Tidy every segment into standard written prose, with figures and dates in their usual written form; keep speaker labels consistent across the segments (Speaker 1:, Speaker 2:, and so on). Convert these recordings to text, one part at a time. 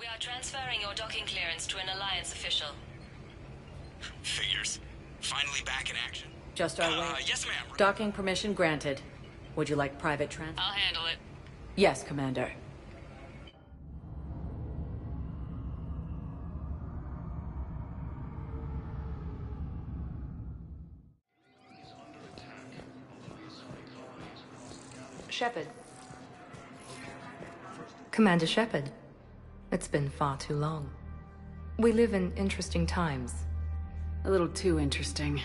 Speaker 1: are transferring your docking clearance to an Alliance official.
Speaker 2: Figures. Finally back in action.
Speaker 3: Just our way.
Speaker 2: Yes, ma'am.
Speaker 3: Docking permission granted. Would you like private transport?
Speaker 1: I'll handle it.
Speaker 3: Yes, Commander.
Speaker 4: Shepard. Commander Shepard. It's been far too long. We live in interesting times.
Speaker 3: A little too interesting.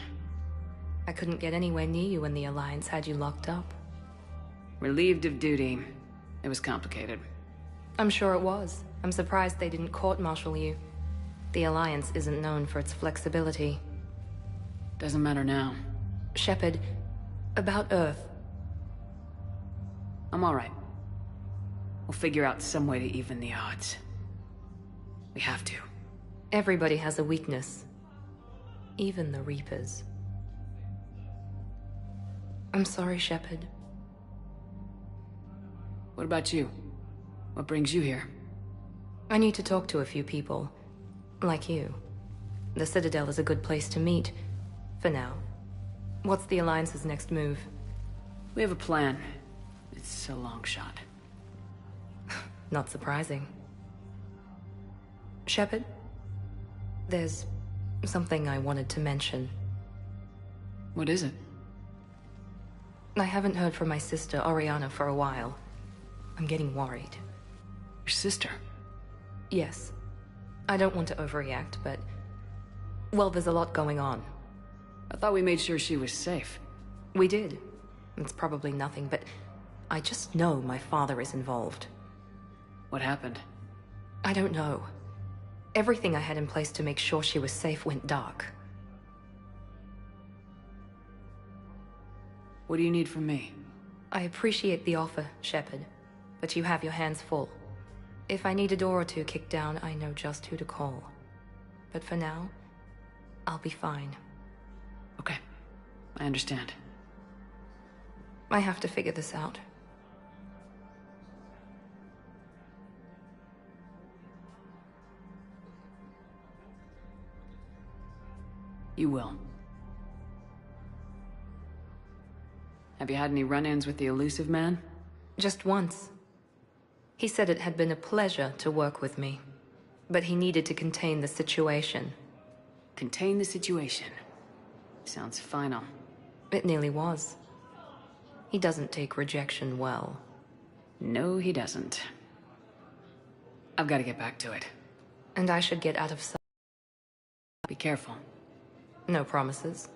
Speaker 4: I couldn't get anywhere near you when the Alliance had you locked up.
Speaker 3: Relieved of duty. It was complicated.
Speaker 4: I'm sure it was. I'm surprised they didn't court-martial you. The Alliance isn't known for its flexibility.
Speaker 3: Doesn't matter now.
Speaker 4: Shepard, about Earth.
Speaker 3: I'm all right. We'll figure out some way to even the odds. We have to.
Speaker 4: Everybody has a weakness. Even the Reapers. I'm sorry, Shepard.
Speaker 3: What about you? What brings you here?
Speaker 4: I need to talk to a few people. Like you. The Citadel is a good place to meet. For now. What's the Alliance's next move?
Speaker 3: We have a plan. It's a long shot.
Speaker 4: Not surprising. Shepard? There's something I wanted to mention.
Speaker 3: What is it?
Speaker 4: I haven't heard from my sister, Oriana, for a while. I'm getting worried.
Speaker 3: Your sister?
Speaker 4: Yes. I don't want to overreact, but... well, there's a lot going on.
Speaker 3: I thought we made sure she was safe.
Speaker 4: We did. It's probably nothing, but... I just know my father is involved.
Speaker 3: What happened?
Speaker 4: I don't know. Everything I had in place to make sure she was safe went dark.
Speaker 3: What do you need from me?
Speaker 4: I appreciate the offer, Shepard, but you have your hands full. If I need a door or two kicked down, I know just who to call. But for now, I'll be fine.
Speaker 3: Okay. I understand.
Speaker 4: I have to figure this out.
Speaker 3: You will. Have you had any run-ins with the Illusive Man?
Speaker 4: Just once. He said it had been a pleasure to work with me, but he needed to contain the situation.
Speaker 3: Contain the situation. Sounds final.
Speaker 4: It nearly was. He doesn't take rejection well.
Speaker 3: No, he doesn't. I've got to get back to it.
Speaker 4: And I should get out of sight.
Speaker 3: Be careful.
Speaker 4: No promises.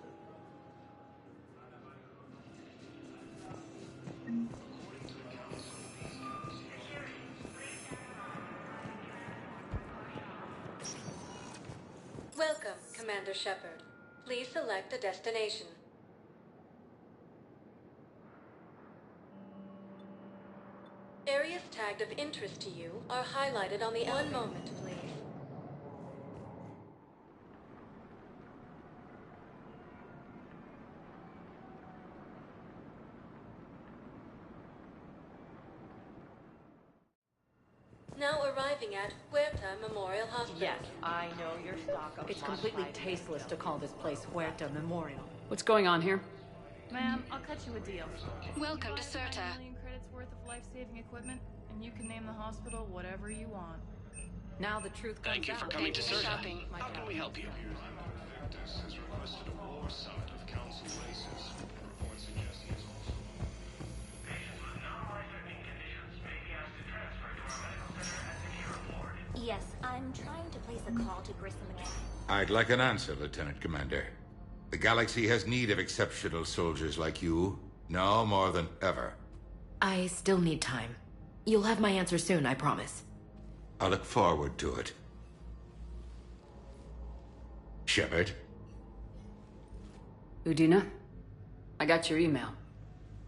Speaker 5: Welcome, Commander Shepard. Please select a destination. Areas tagged of interest to you are highlighted on the elevator. One moment, please. Now arriving at Huerta Memorial Hospital.
Speaker 6: Yes, I know your stock of
Speaker 7: It's completely tasteless to call this place Huerta Memorial.
Speaker 3: What's going on here?
Speaker 8: Ma'am, I'll cut you a deal.
Speaker 1: Welcome to Serta.
Speaker 8: 1 million credits worth of life-saving equipment, and you can name the hospital whatever you want.
Speaker 7: Now the truth comes out.
Speaker 2: Thank you for coming to
Speaker 1: Thank you for
Speaker 2: Serta.
Speaker 1: shopping.
Speaker 2: How can we help you?
Speaker 9: Has requested a war summit of council races. Reports suggest he is also patients with non-life-threatening conditions may be asked to transfer to our medical center and secure a ward.
Speaker 10: Yes, I'm trying to place a call to Grissom again.
Speaker 11: I'd like an answer, Lieutenant Commander. The galaxy has need of exceptional soldiers like you, now more than ever.
Speaker 7: I still need time. You'll have my answer soon, I promise.
Speaker 11: I look forward to it. Shepard?
Speaker 3: Udina? I got your email.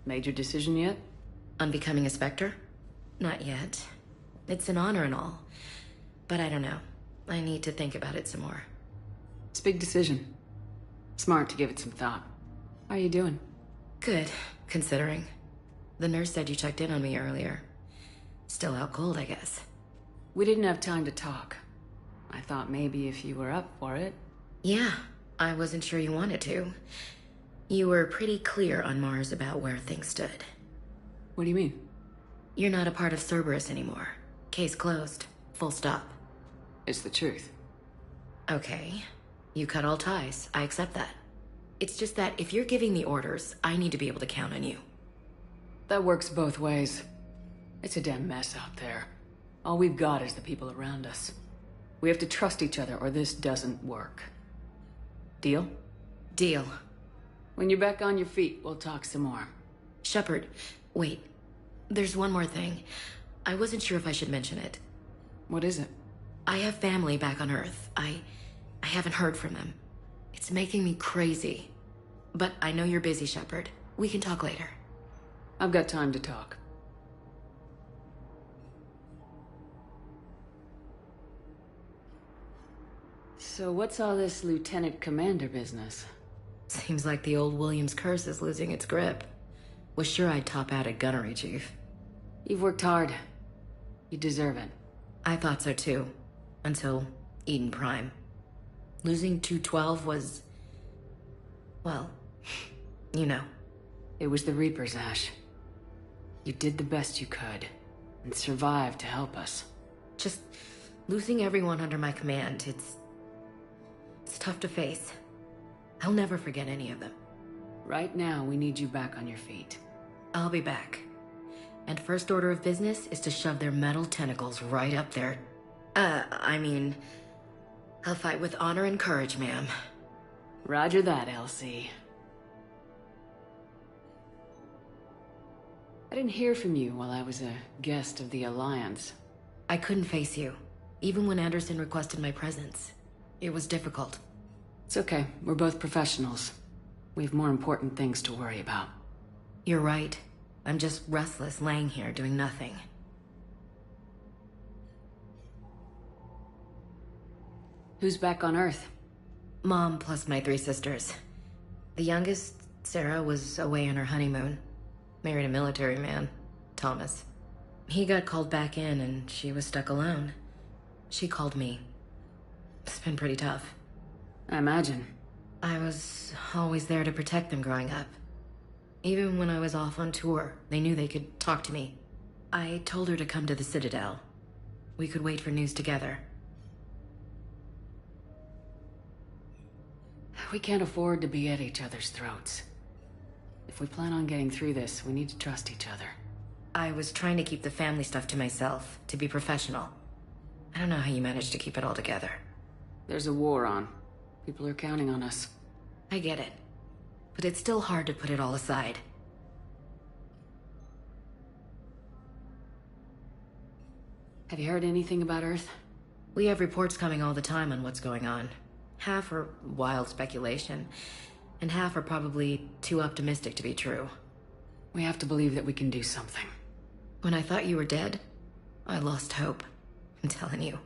Speaker 3: Made your decision yet?
Speaker 7: On becoming a Spectre? Not yet. It's an honor and all. But I don't know. I need to think about it some more.
Speaker 3: It's a big decision. Smart to give it some thought. How are you doing?
Speaker 7: Good, considering. The nurse said you checked in on me earlier. Still out cold, I guess.
Speaker 3: We didn't have time to talk. I thought maybe if you were up for it.
Speaker 7: Yeah, I wasn't sure you wanted to. You were pretty clear on Mars about where things stood.
Speaker 3: What do you mean?
Speaker 7: You're not a part of Cerberus anymore. Case closed. Full stop.
Speaker 3: It's the truth.
Speaker 7: Okay. You cut all ties. I accept that. It's just that if you're giving the orders, I need to be able to count on you.
Speaker 3: That works both ways. It's a damn mess out there. All we've got is the people around us. We have to trust each other or this doesn't work. Deal?
Speaker 7: Deal.
Speaker 3: When you're back on your feet, we'll talk some more.
Speaker 7: Shepard, wait. There's one more thing. I wasn't sure if I should mention it.
Speaker 3: What is it?
Speaker 7: I have family back on Earth. I haven't heard from them. It's making me crazy. But I know you're busy, Shepard. We can talk later.
Speaker 3: I've got time to talk. So what's all this Lieutenant Commander business?
Speaker 7: Seems like the old Williams curse is losing its grip. Was sure I'd top out at Gunnery, Chief.
Speaker 3: You've worked hard. You deserve it.
Speaker 7: I thought so too. Until Eden Prime. Losing 212 was... well, you know.
Speaker 3: It was the Reapers, Ash. You did the best you could, and survived to help us.
Speaker 7: Just losing everyone under my command, it's tough to face. I'll never forget any of them.
Speaker 3: Right now, we need you back on your feet.
Speaker 7: I'll be back. And first order of business is to shove their metal tentacles right up there. I'll fight with honor and courage, ma'am.
Speaker 3: Roger that, Elsie. I didn't hear from you while I was a guest of the Alliance.
Speaker 7: I couldn't face you, even when Anderson requested my presence. It was difficult.
Speaker 3: It's okay. We're both professionals. We have more important things to worry about.
Speaker 7: You're right. I'm just restless, laying here, doing nothing.
Speaker 3: Who's back on Earth?
Speaker 7: Mom plus my 3 sisters. The youngest, Sarah, was away on her honeymoon. Married a military man, Thomas. He got called back in and she was stuck alone. She called me. It's been pretty tough.
Speaker 3: I imagine.
Speaker 7: I was always there to protect them growing up. Even when I was off on tour, they knew they could talk to me. I told her to come to the Citadel. We could wait for news together.
Speaker 3: We can't afford to be at each other's throats. If we plan on getting through this, we need to trust each other.
Speaker 7: I was trying to keep the family stuff to myself, to be professional. I don't know how you managed to keep it all together.
Speaker 3: There's a war on. People are counting on us.
Speaker 7: I get it. But it's still hard to put it all aside.
Speaker 3: Have you heard anything about Earth?
Speaker 7: We have reports coming all the time on what's going on. Half are wild speculation, and half are probably too optimistic to be true.
Speaker 3: We have to believe that we can do something.
Speaker 7: When I thought you were dead, I lost hope. I'm telling you.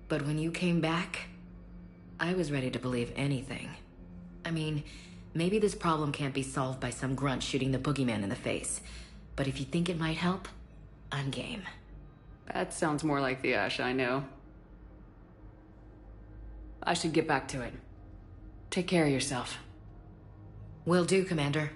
Speaker 7: But when you came back, I was ready to believe anything. I mean, maybe this problem can't be solved by some grunt shooting the boogeyman in the face. But if you think it might help, I'm game.
Speaker 3: That sounds more like the Ash I know. I should get back to it. Take care of yourself.
Speaker 7: Will do, Commander.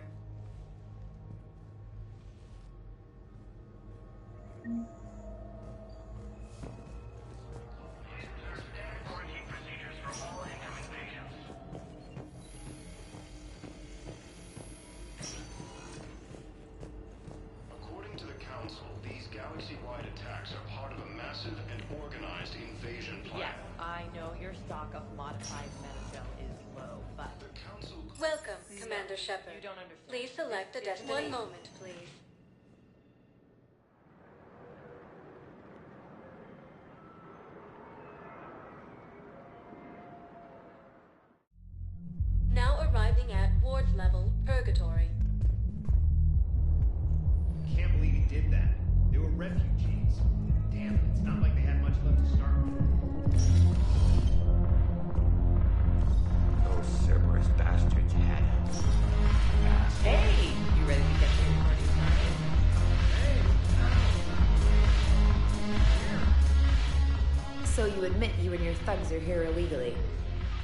Speaker 9: According to the Council, these galaxy-wide attacks are part of a massive and organized invasion plan.
Speaker 6: Yes, I know your stock of modified Metagel is low, but...
Speaker 9: The Council...
Speaker 5: Welcome, Commander Shepard.
Speaker 6: You don't understand.
Speaker 5: Please select a destination. One moment, please. Now arriving at Ward level, Purgatory.
Speaker 12: Can't believe he did that. They were refugees. Damn it, it's not like they had much left to start with.
Speaker 11: Those Cerberus bastards had us.
Speaker 6: Hey! You ready to get to your party started?
Speaker 12: Hey! Here.
Speaker 13: you admit you and your thugs are here illegally.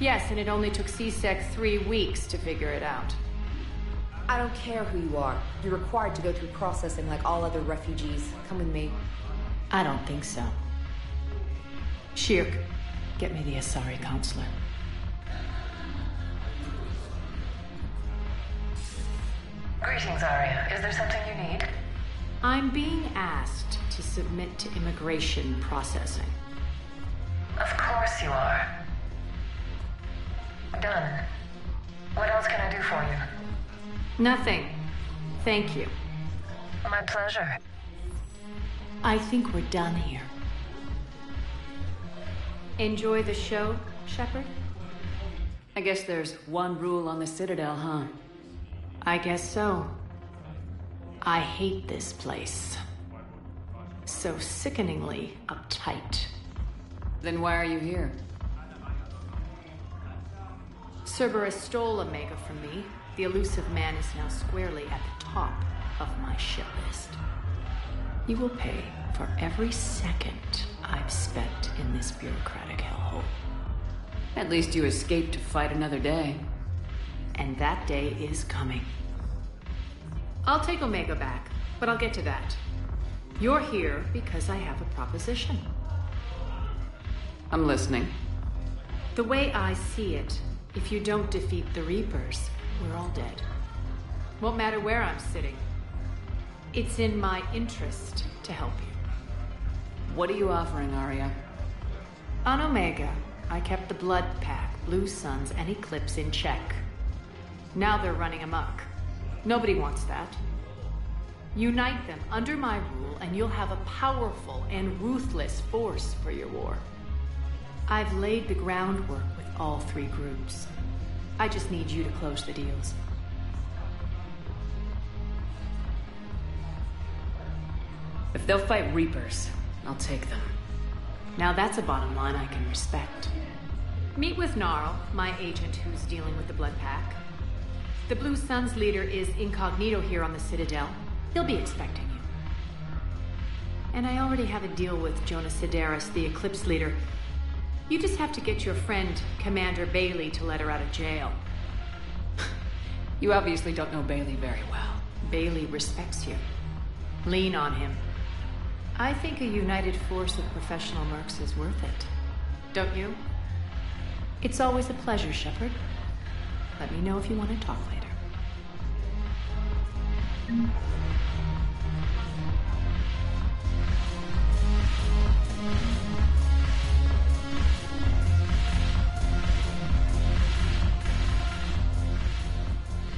Speaker 14: Yes, and it only took C-Sec 3 weeks to figure it out.
Speaker 13: I don't care who you are. You're required to go through processing like all other refugees. Come with me.
Speaker 14: I don't think so. Shirk, get me the Asari counselor.
Speaker 15: Greetings, Arya. Is there something you need?
Speaker 14: I'm being asked to submit to immigration processing.
Speaker 15: Of course you are. Done. What else can I do for you?
Speaker 14: Nothing. Thank you.
Speaker 15: My pleasure.
Speaker 14: I think we're done here. Enjoy the show, Shepard?
Speaker 3: I guess there's one rule on the Citadel, huh?
Speaker 14: I guess so. I hate this place. So sickeningly uptight.
Speaker 3: Then why are you here?
Speaker 14: Cerberus stole Omega from me. The elusive man is now squarely at the top of my shit list. You will pay for every second I've spent in this bureaucratic hellhole.
Speaker 3: At least you escaped to fight another day.
Speaker 14: And that day is coming. I'll take Omega back, but I'll get to that. You're here because I have a proposition.
Speaker 3: I'm listening.
Speaker 14: The way I see it, if you don't defeat the Reapers, we're all dead. Won't matter where I'm sitting. It's in my interest to help you.
Speaker 3: What are you offering, Arya?
Speaker 14: On Omega, I kept the Blood Pack, Blue Suns, and Eclipse in check. Now they're running amok. Nobody wants that. Unite them under my rule, and you'll have a powerful and ruthless force for your war. I've laid the groundwork with all three groups. I just need you to close the deals.
Speaker 3: If they'll fight Reapers, I'll take them.
Speaker 14: Now that's a bottom line I can respect. Meet with Gnarl, my agent who's dealing with the Blood Pack. The Blue Suns leader is incognito here on the Citadel. He'll be expecting you. And I already have a deal with Jonas Sidaris, the Eclipse leader. You just have to get your friend, Commander Bailey, to let her out of jail.
Speaker 3: You obviously don't know Bailey very well.
Speaker 14: Bailey respects you. Lean on him. I think a united force of professional mercs is worth it. Don't you? It's always a pleasure, Shepard. Let me know if you want to talk later.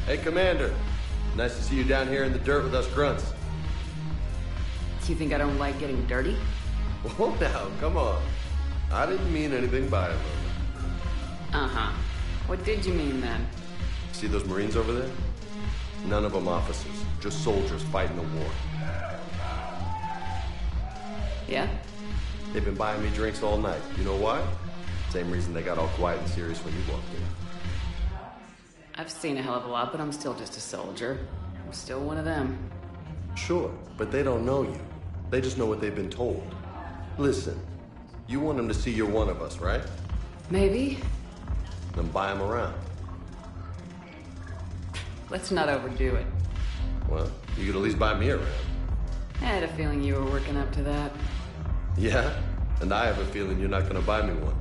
Speaker 16: Hey, Commander. Nice to see you down here in the dirt with us grunts.
Speaker 3: Do you think I don't like getting dirty?
Speaker 16: Whoa, now, come on. I didn't mean anything by it, Lola.
Speaker 3: Uh-huh. What did you mean, then?
Speaker 16: See those Marines over there? None of them officers, just soldiers fighting the war.
Speaker 3: Yeah?
Speaker 16: They've been buying me drinks all night. You know why? Same reason they got all quiet and serious when you walked in.
Speaker 3: I've seen a hell of a lot, but I'm still just a soldier. I'm still one of them.
Speaker 16: Sure, but they don't know you. They just know what they've been told. Listen, you want them to see you're one of us, right?
Speaker 3: Maybe.
Speaker 16: Then buy them around.
Speaker 3: Let's not overdo it.
Speaker 16: Well, you could at least buy me around.
Speaker 3: I had a feeling you were working up to that.
Speaker 16: Yeah? And I have a feeling you're not gonna buy me one.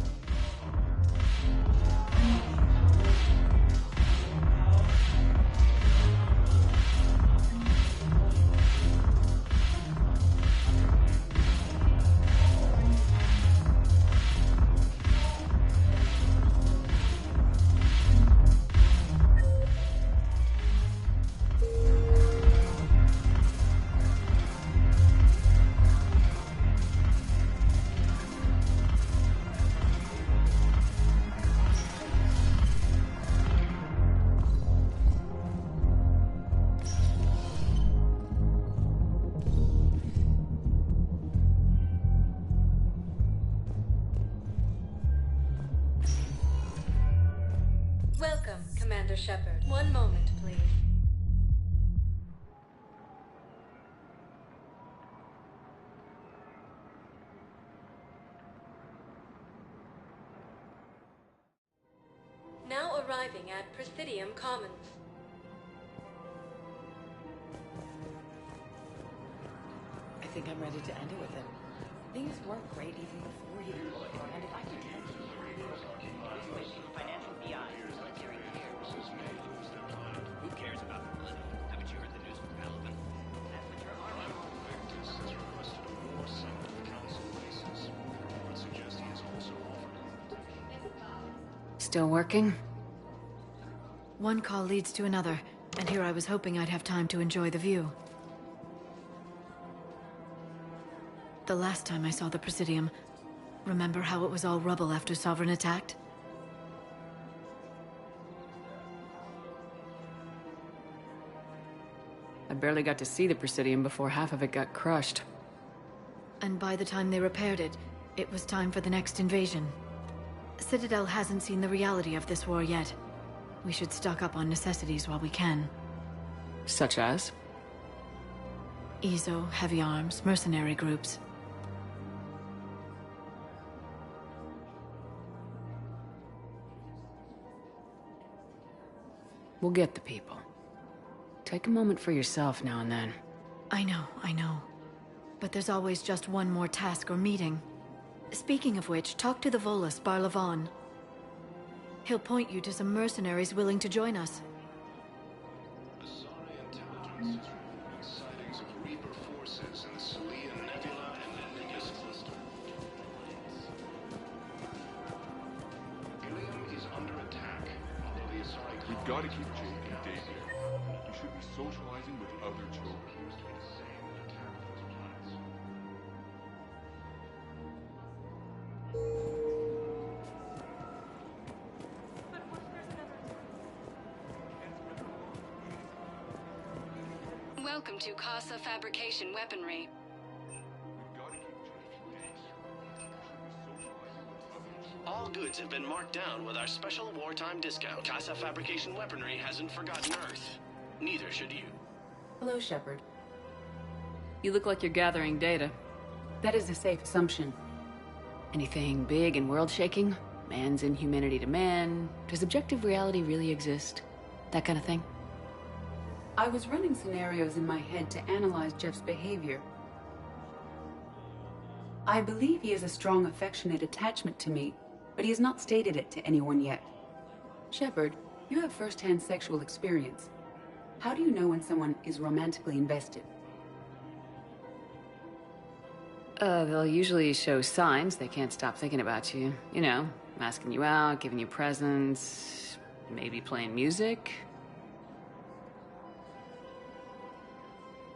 Speaker 5: Welcome, Commander Shepard. One moment, please. arriving at Presidium Commons.
Speaker 3: I think I'm ready to end it with him. Things weren't great even before he... And if I could tell you...
Speaker 17: Financial BI, military care. Who cares about the money? Haven't you heard the news from Pelican? That's what your army...
Speaker 9: Victus has requested a war summit of council races. Reports suggest he has also offered...
Speaker 3: Still working?
Speaker 18: One call leads to another, and here I was hoping I'd have time to enjoy the view. The last time I saw the Presidium, remember how it was all rubble after Sovereign attacked?
Speaker 3: I barely got to see the Presidium before half of it got crushed.
Speaker 18: And by the time they repaired it, it was time for the next invasion. Citadel hasn't seen the reality of this war yet. We should stock up on necessities while we can.
Speaker 3: Such as?
Speaker 18: EZO, heavy arms, mercenary groups.
Speaker 3: We'll get the people. Take a moment for yourself now and then.
Speaker 18: I know. But there's always just one more task or meeting. Speaking of which, talk to the Volus, Barlavon. He'll point you to some mercenaries willing to join us.
Speaker 9: Asari intelligence is reporting sightings of Reaper forces in the Celia Nebula and Ennigus cluster. Ilium is under attack, although the Asari...
Speaker 19: We've got to keep Jake and Dave here. You should be socializing with other children.
Speaker 1: Welcome to Casa Fabrication Weaponry.
Speaker 20: All goods have been marked down with our special wartime discount. Casa Fabrication Weaponry hasn't forgotten Earth. Neither should you.
Speaker 3: Hello, Shepard. You look like you're gathering data. That is a safe assumption. Anything big and world-shaking? Man's inhumanity to man? Does objective reality really exist? That kind of thing?
Speaker 21: I was running scenarios in my head to analyze Jeff's behavior. I believe he has a strong affectionate attachment to me, but he has not stated it to anyone yet. Shepard, you have first-hand sexual experience. How do you know when someone is romantically invested?
Speaker 3: They'll usually show signs they can't stop thinking about you. You know, asking you out, giving you presents, maybe playing music.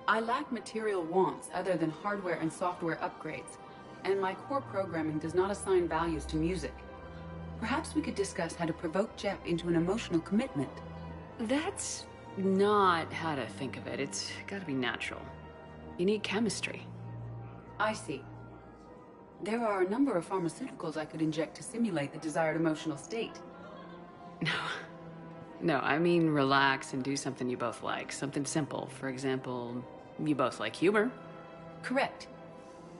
Speaker 21: I lack material wants other than hardware and software upgrades, and my core programming does not assign values to music. Perhaps we could discuss how to provoke Jeff into an emotional commitment.
Speaker 3: That's not how to think of it. It's gotta be natural. You need chemistry.
Speaker 21: I see. There are a number of pharmaceuticals I could inject to simulate the desired emotional state.
Speaker 3: No, I mean relax and do something you both like. Something simple. For example, you both like humor.
Speaker 21: Correct.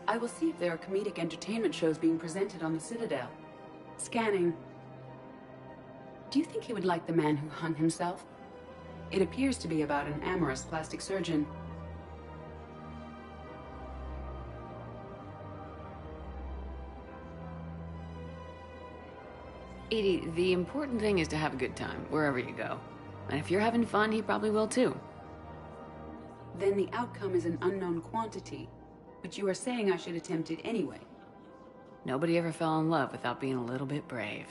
Speaker 21: I will see if there are comedic entertainment shows being presented on the Citadel. Scanning. Do you think he would like The Man Who Hung Himself? It appears to be about an amorous plastic surgeon.
Speaker 3: Edie, the important thing is to have a good time, wherever you go. And if you're having fun, he probably will too.
Speaker 21: Then the outcome is an unknown quantity, but you are saying I should attempt it anyway.
Speaker 3: Nobody ever fell in love without being a little bit brave.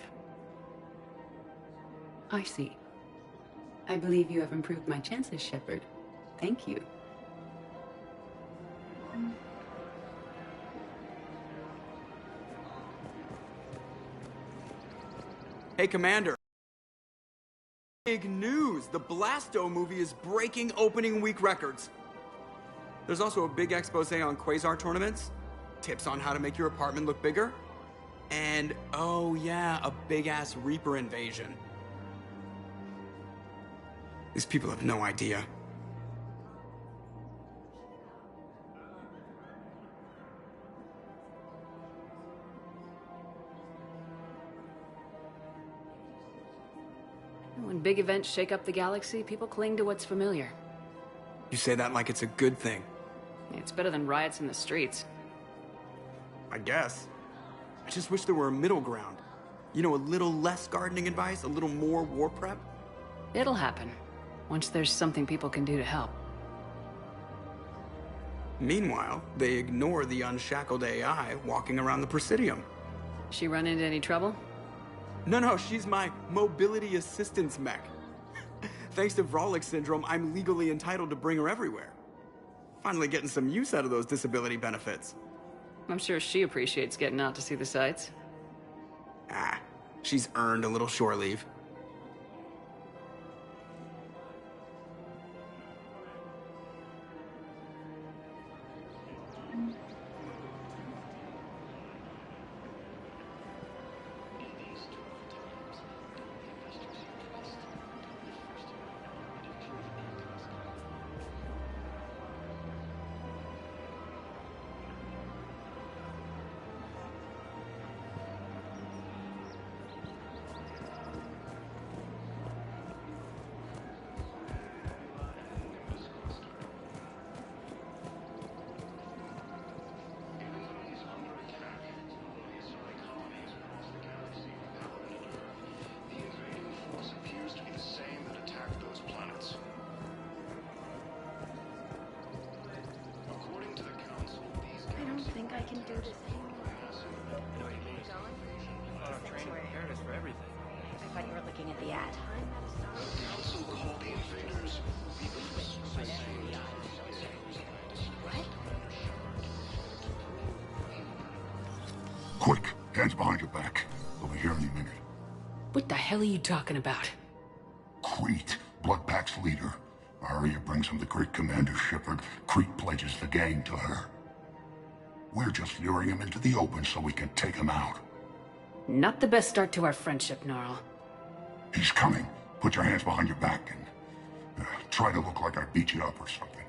Speaker 21: I see. I believe you have improved my chances, Shepard. Thank you.
Speaker 22: Hey, Commander. Big news! The Blasto movie is breaking opening week records. There's also a big expose on Quasar tournaments, tips on how to make your apartment look bigger, and, oh yeah, a big-ass Reaper invasion. These people have no idea.
Speaker 3: No one When big events shake up the galaxy, people cling to what's familiar.
Speaker 22: You say that like it's a good thing.
Speaker 3: It's better than riots in the streets.
Speaker 22: I guess. I just wish there were a middle ground. You know, a little less gardening advice, a little more war prep.
Speaker 3: It'll happen, once there's something people can do to help.
Speaker 22: Meanwhile, they ignore the unshackled AI walking around the Presidium.
Speaker 3: She run into any trouble?
Speaker 22: No, she's my mobility assistance mech. Thanks to Vrolic syndrome, I'm legally entitled to bring her everywhere. Finally getting some use out of those disability benefits.
Speaker 3: I'm sure she appreciates getting out to see the sights.
Speaker 22: She's earned a little shore leave.
Speaker 10: I can do this. I thought you were looking at the ad.
Speaker 9: Council called the invaders.
Speaker 10: What?
Speaker 4: Quick, hands behind your back. We'll be here any minute.
Speaker 3: What the hell are you talking about?
Speaker 4: Crete, Bloodpack's leader. Arya brings him the great Commander Shepard. Crete pledges the gang to her. We're just luring him into the open so we can take him out.
Speaker 3: Not the best start to our friendship, Gnarl.
Speaker 4: He's coming. Put your hands behind your back and try to look like I beat you up or something.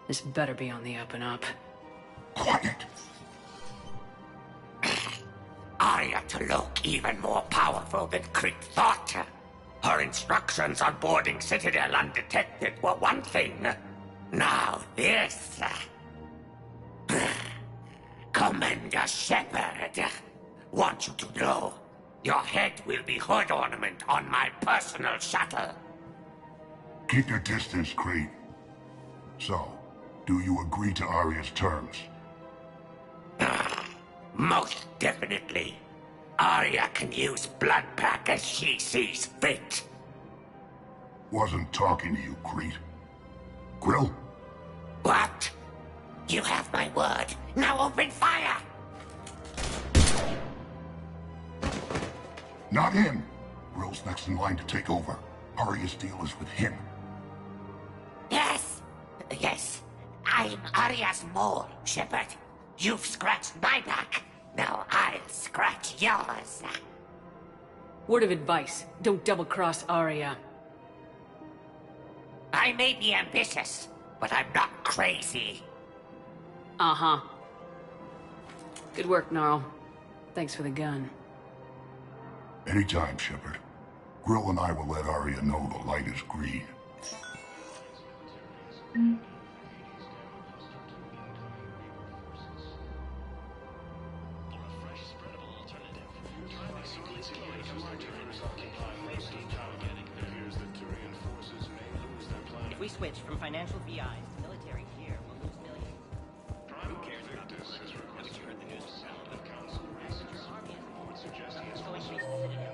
Speaker 3: This better be on the up and up.
Speaker 4: Quiet.
Speaker 8: Arya to look even more powerful than Crete thought. Her instructions on boarding Citadel undetected were one thing. Now this. Commander Shepard, want you to know, your head will be hood ornament on my personal shuttle.
Speaker 4: Keep your distance, Crete. So, do you agree to Arya's terms?
Speaker 8: Most definitely. Arya can use Bloodpack as she sees fit.
Speaker 4: Wasn't talking to you, Crete. Grill?
Speaker 8: What? You have my word. Now open fire!
Speaker 4: Not him. Grill's next in line to take over. Arya's deal is with him.
Speaker 8: Yes. I'm Arya's mole, Shepard. You've scratched my back. Now I'll scratch yours.
Speaker 3: Word of advice, don't double-cross Arya.
Speaker 8: I may be ambitious, but I'm not crazy.
Speaker 3: Uh-huh. Good work, Gnarl. Thanks for the gun.
Speaker 4: Anytime, Shepard. Grill and I will let Arya know the light is green.
Speaker 17: If we switch from financial VIs to military here, we'll lose millions. Who cares about the money? Haven't you heard the news from Paladin? It's going to be Citadel.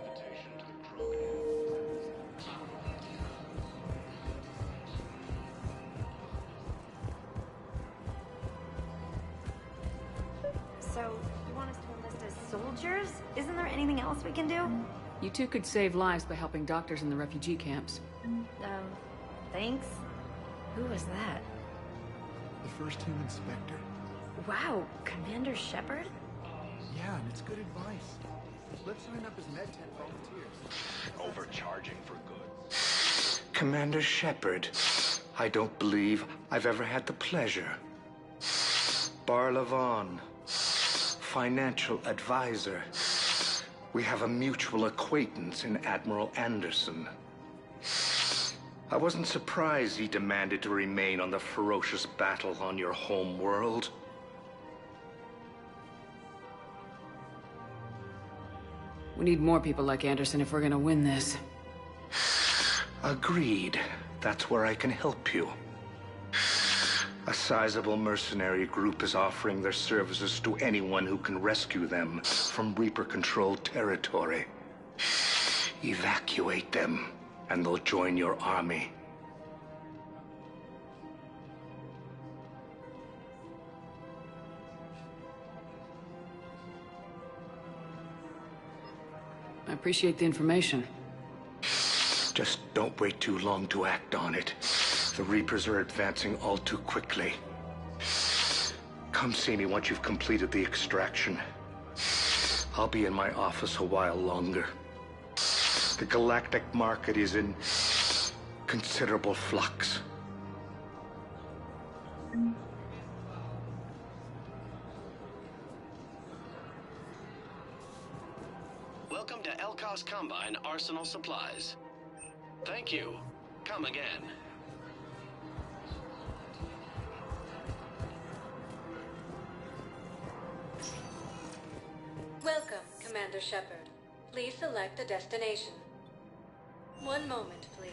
Speaker 10: So, you want us to enlist as soldiers? Isn't there anything else we can do?
Speaker 3: You two could save lives by helping doctors in the refugee camps.
Speaker 10: Thanks. Who was that?
Speaker 12: The first human Spectre?
Speaker 10: Wow, Commander Shepard?
Speaker 12: Yeah, and it's good advice. Let's sign up as MedTech volunteers.
Speaker 9: Overcharging for good. Commander Shepard, I don't believe I've ever had the pleasure. Barlavon, financial advisor.
Speaker 2: We have a mutual acquaintance in Admiral Anderson. I wasn't surprised he demanded to remain on the ferocious battle on your home world.
Speaker 3: We need more people like Anderson if we're gonna win this.
Speaker 2: Agreed. That's where I can help you. A sizable mercenary group is offering their services to anyone who can rescue them from Reaper-controlled territory. Evacuate them, and they'll join your army.
Speaker 3: I appreciate the information.
Speaker 2: Just don't wait too long to act on it. The Reapers are advancing all too quickly. Come see me once you've completed the extraction. I'll be in my office a while longer. The galactic market is in considerable flux.
Speaker 20: Welcome to Elkos Combine Arsenal Supplies. Thank you. Come again.
Speaker 5: Welcome, Commander Shepard. Please select a destination. One moment, please.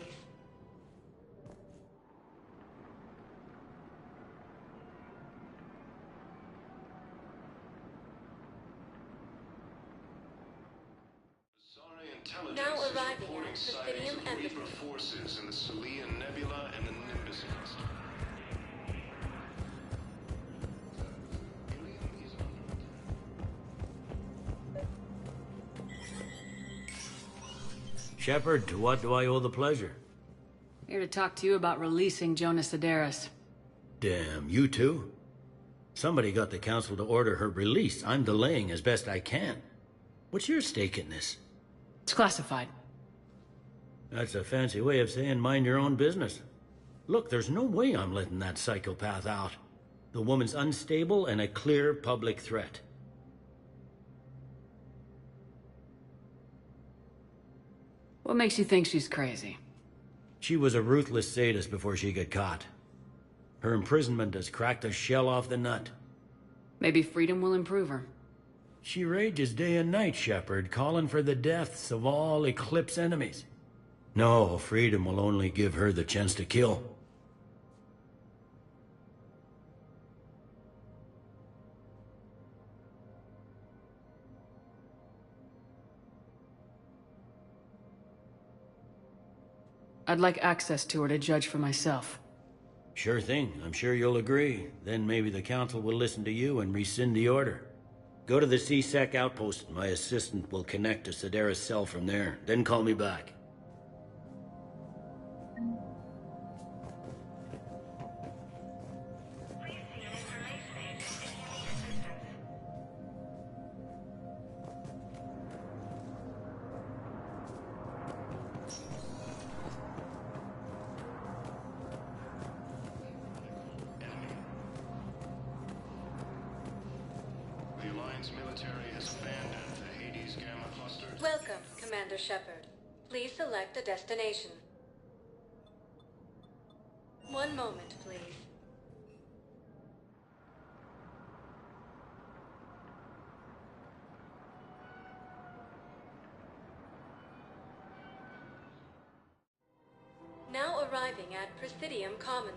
Speaker 5: Now arriving at Presidium Embassy.
Speaker 9: Reaper forces in the Celian Nebula and the Nimbus cluster.
Speaker 7: Shepard, to what do I owe the pleasure?
Speaker 3: Here to talk to you about releasing Jonas Sederis.
Speaker 7: Damn, you too? Somebody got the Council to order her release. I'm delaying as best I can. What's your stake in this?
Speaker 3: It's classified.
Speaker 7: That's a fancy way of saying mind your own business. Look, there's no way I'm letting that psychopath out. The woman's unstable and a clear public threat.
Speaker 3: What makes you think she's crazy?
Speaker 7: She was a ruthless sadist before she got caught. Her imprisonment has cracked the shell off the nut.
Speaker 3: Maybe freedom will improve her.
Speaker 7: She rages day and night, Shepard, calling for the deaths of all Eclipse enemies. No, freedom will only give her the chance to kill.
Speaker 3: I'd like access to her to judge for myself.
Speaker 7: Sure thing. I'm sure you'll agree. Then maybe the Council will listen to you and rescind the order. Go to the C-Sec outpost. My assistant will connect to Sederis' cell from there. Then call me back.
Speaker 5: Welcome, Commander Shepard. Please select a destination. One moment, please. Now arriving at Presidium Commons.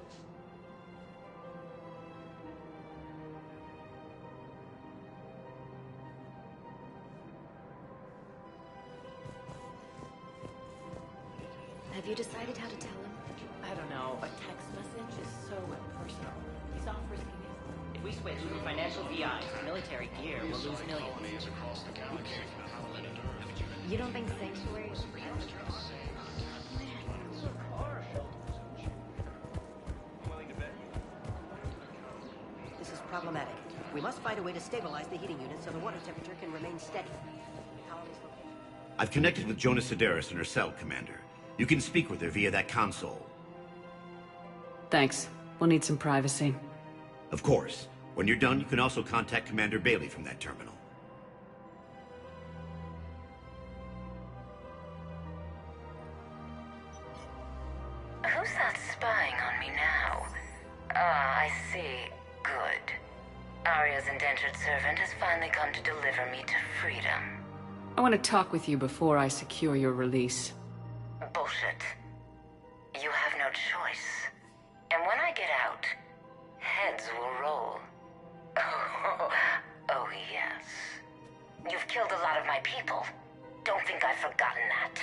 Speaker 10: Have you decided how to tell him?
Speaker 17: I don't know. A text message is so impersonal. He's off risking it. If we switch from financial VI to military gear, we'll lose millions.
Speaker 10: You don't think Sanctuary is real?
Speaker 17: This is problematic. We must find a way to stabilize the heating unit so the water temperature can remain steady.
Speaker 23: I've connected with Jonas Sederis in her cell, Commander. You can speak with her via that console.
Speaker 3: Thanks. We'll need some privacy.
Speaker 23: Of course. When you're done, you can also contact Commander Bailey from that terminal.
Speaker 15: spying on me now. Ah, I see. Good. Arya's indentured servant has finally come to deliver me to freedom.
Speaker 3: I want to talk with you before I secure your release.
Speaker 15: Bullshit. You have no choice. And when I get out, heads will roll. Oh, yes. You've killed a lot of my people. Don't think I've forgotten that.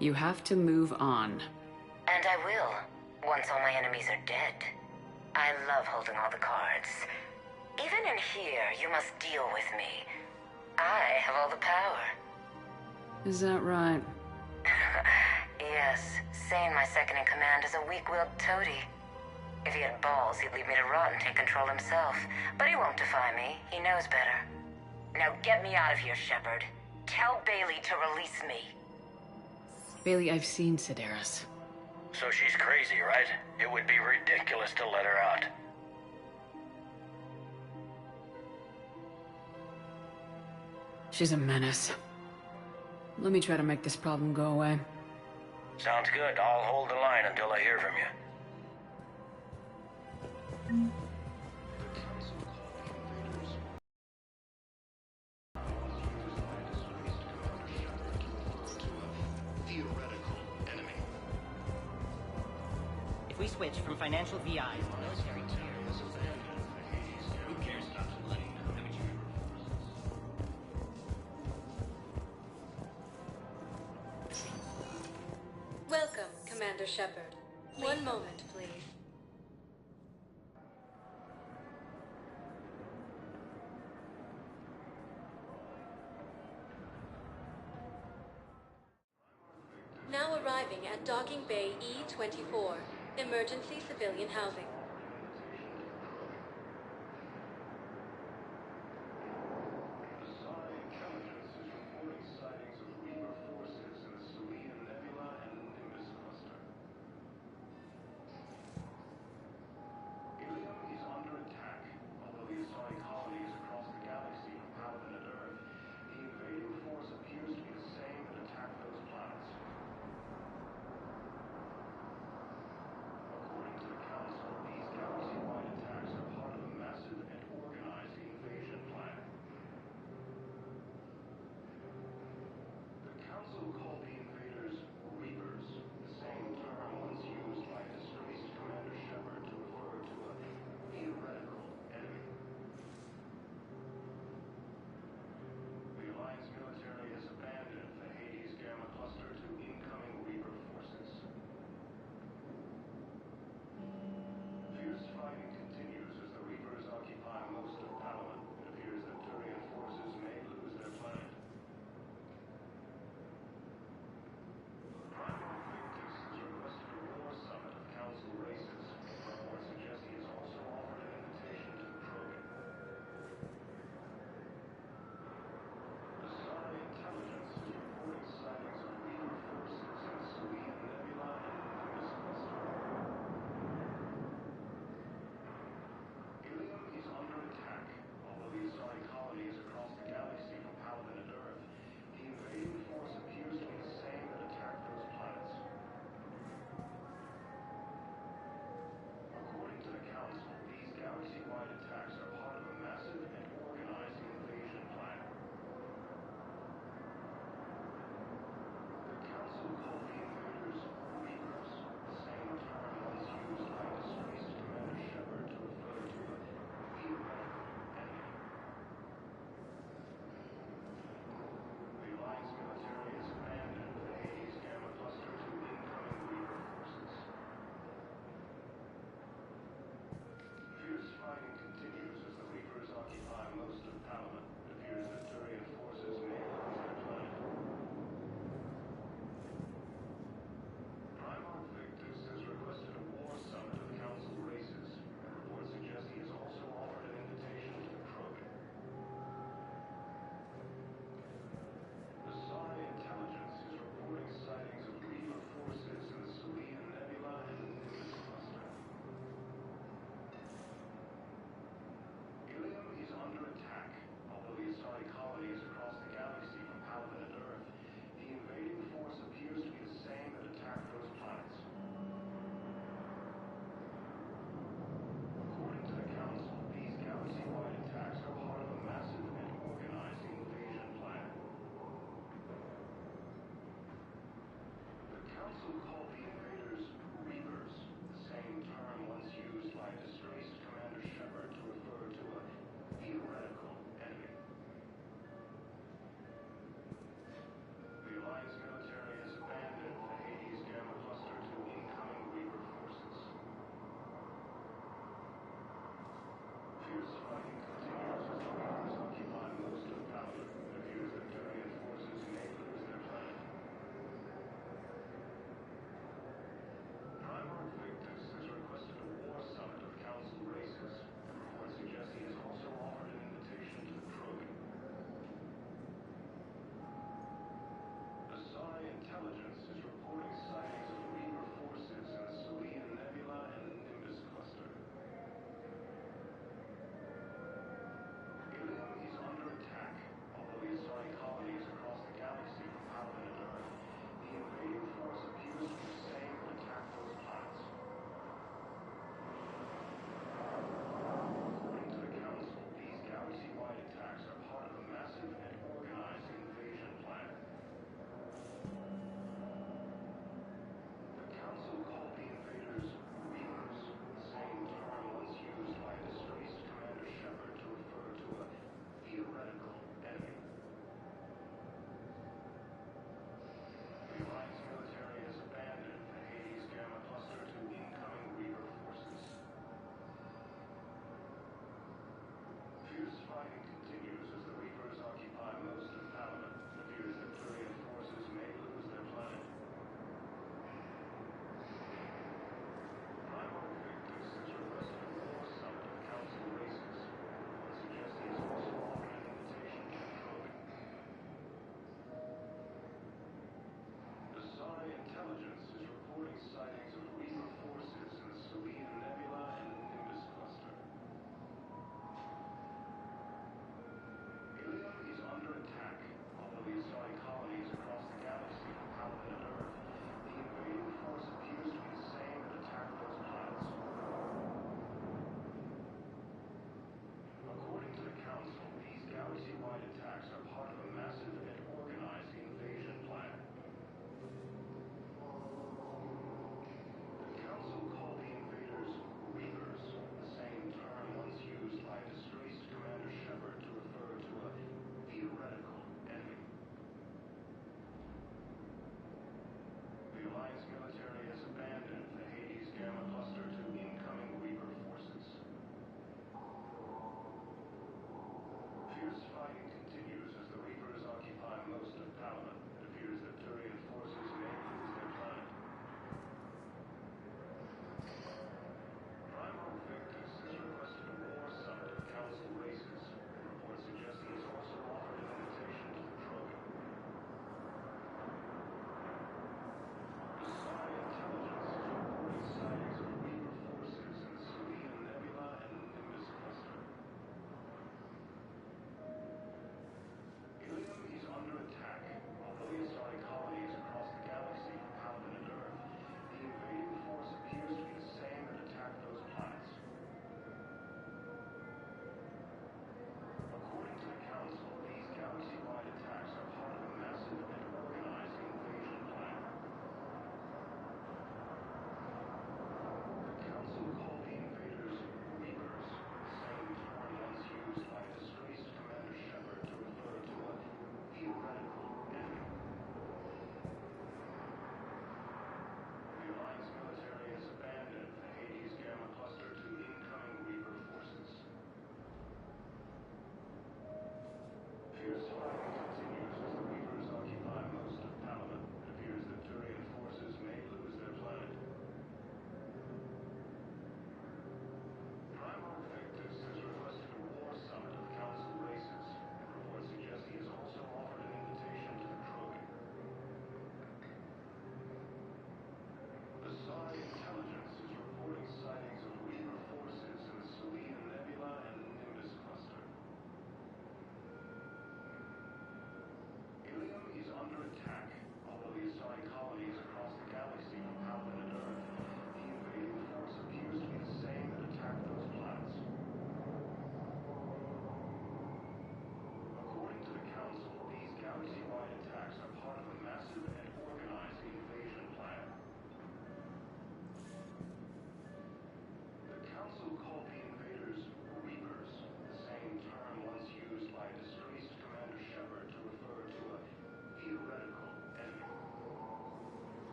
Speaker 3: You have to move on.
Speaker 15: And I will, once all my enemies are dead. I love holding all the cards. Even in here, you must deal with me. I have all the power.
Speaker 3: Is that right?
Speaker 15: Yes, Sane, my second-in-command, is a weak-willed toady. If he had balls, he'd leave me to rot and take control himself. But he won't defy me. He knows better. Now get me out of here, Shepard. Tell Bailey to release me.
Speaker 3: Bailey, I've seen Sedaris.
Speaker 6: So she's crazy, right? It would be ridiculous to let her out.
Speaker 3: She's a menace. Let me try to make this problem go away.
Speaker 6: Sounds good. I'll hold the line until I hear from you.
Speaker 17: If we switch from financial VIs to military tiers, who cares about the bloody?
Speaker 5: Welcome, Commander Shepard. One moment, please. Now arriving at Docking Bay E-24, emergency civilian housing.
Speaker 9: According to the Council,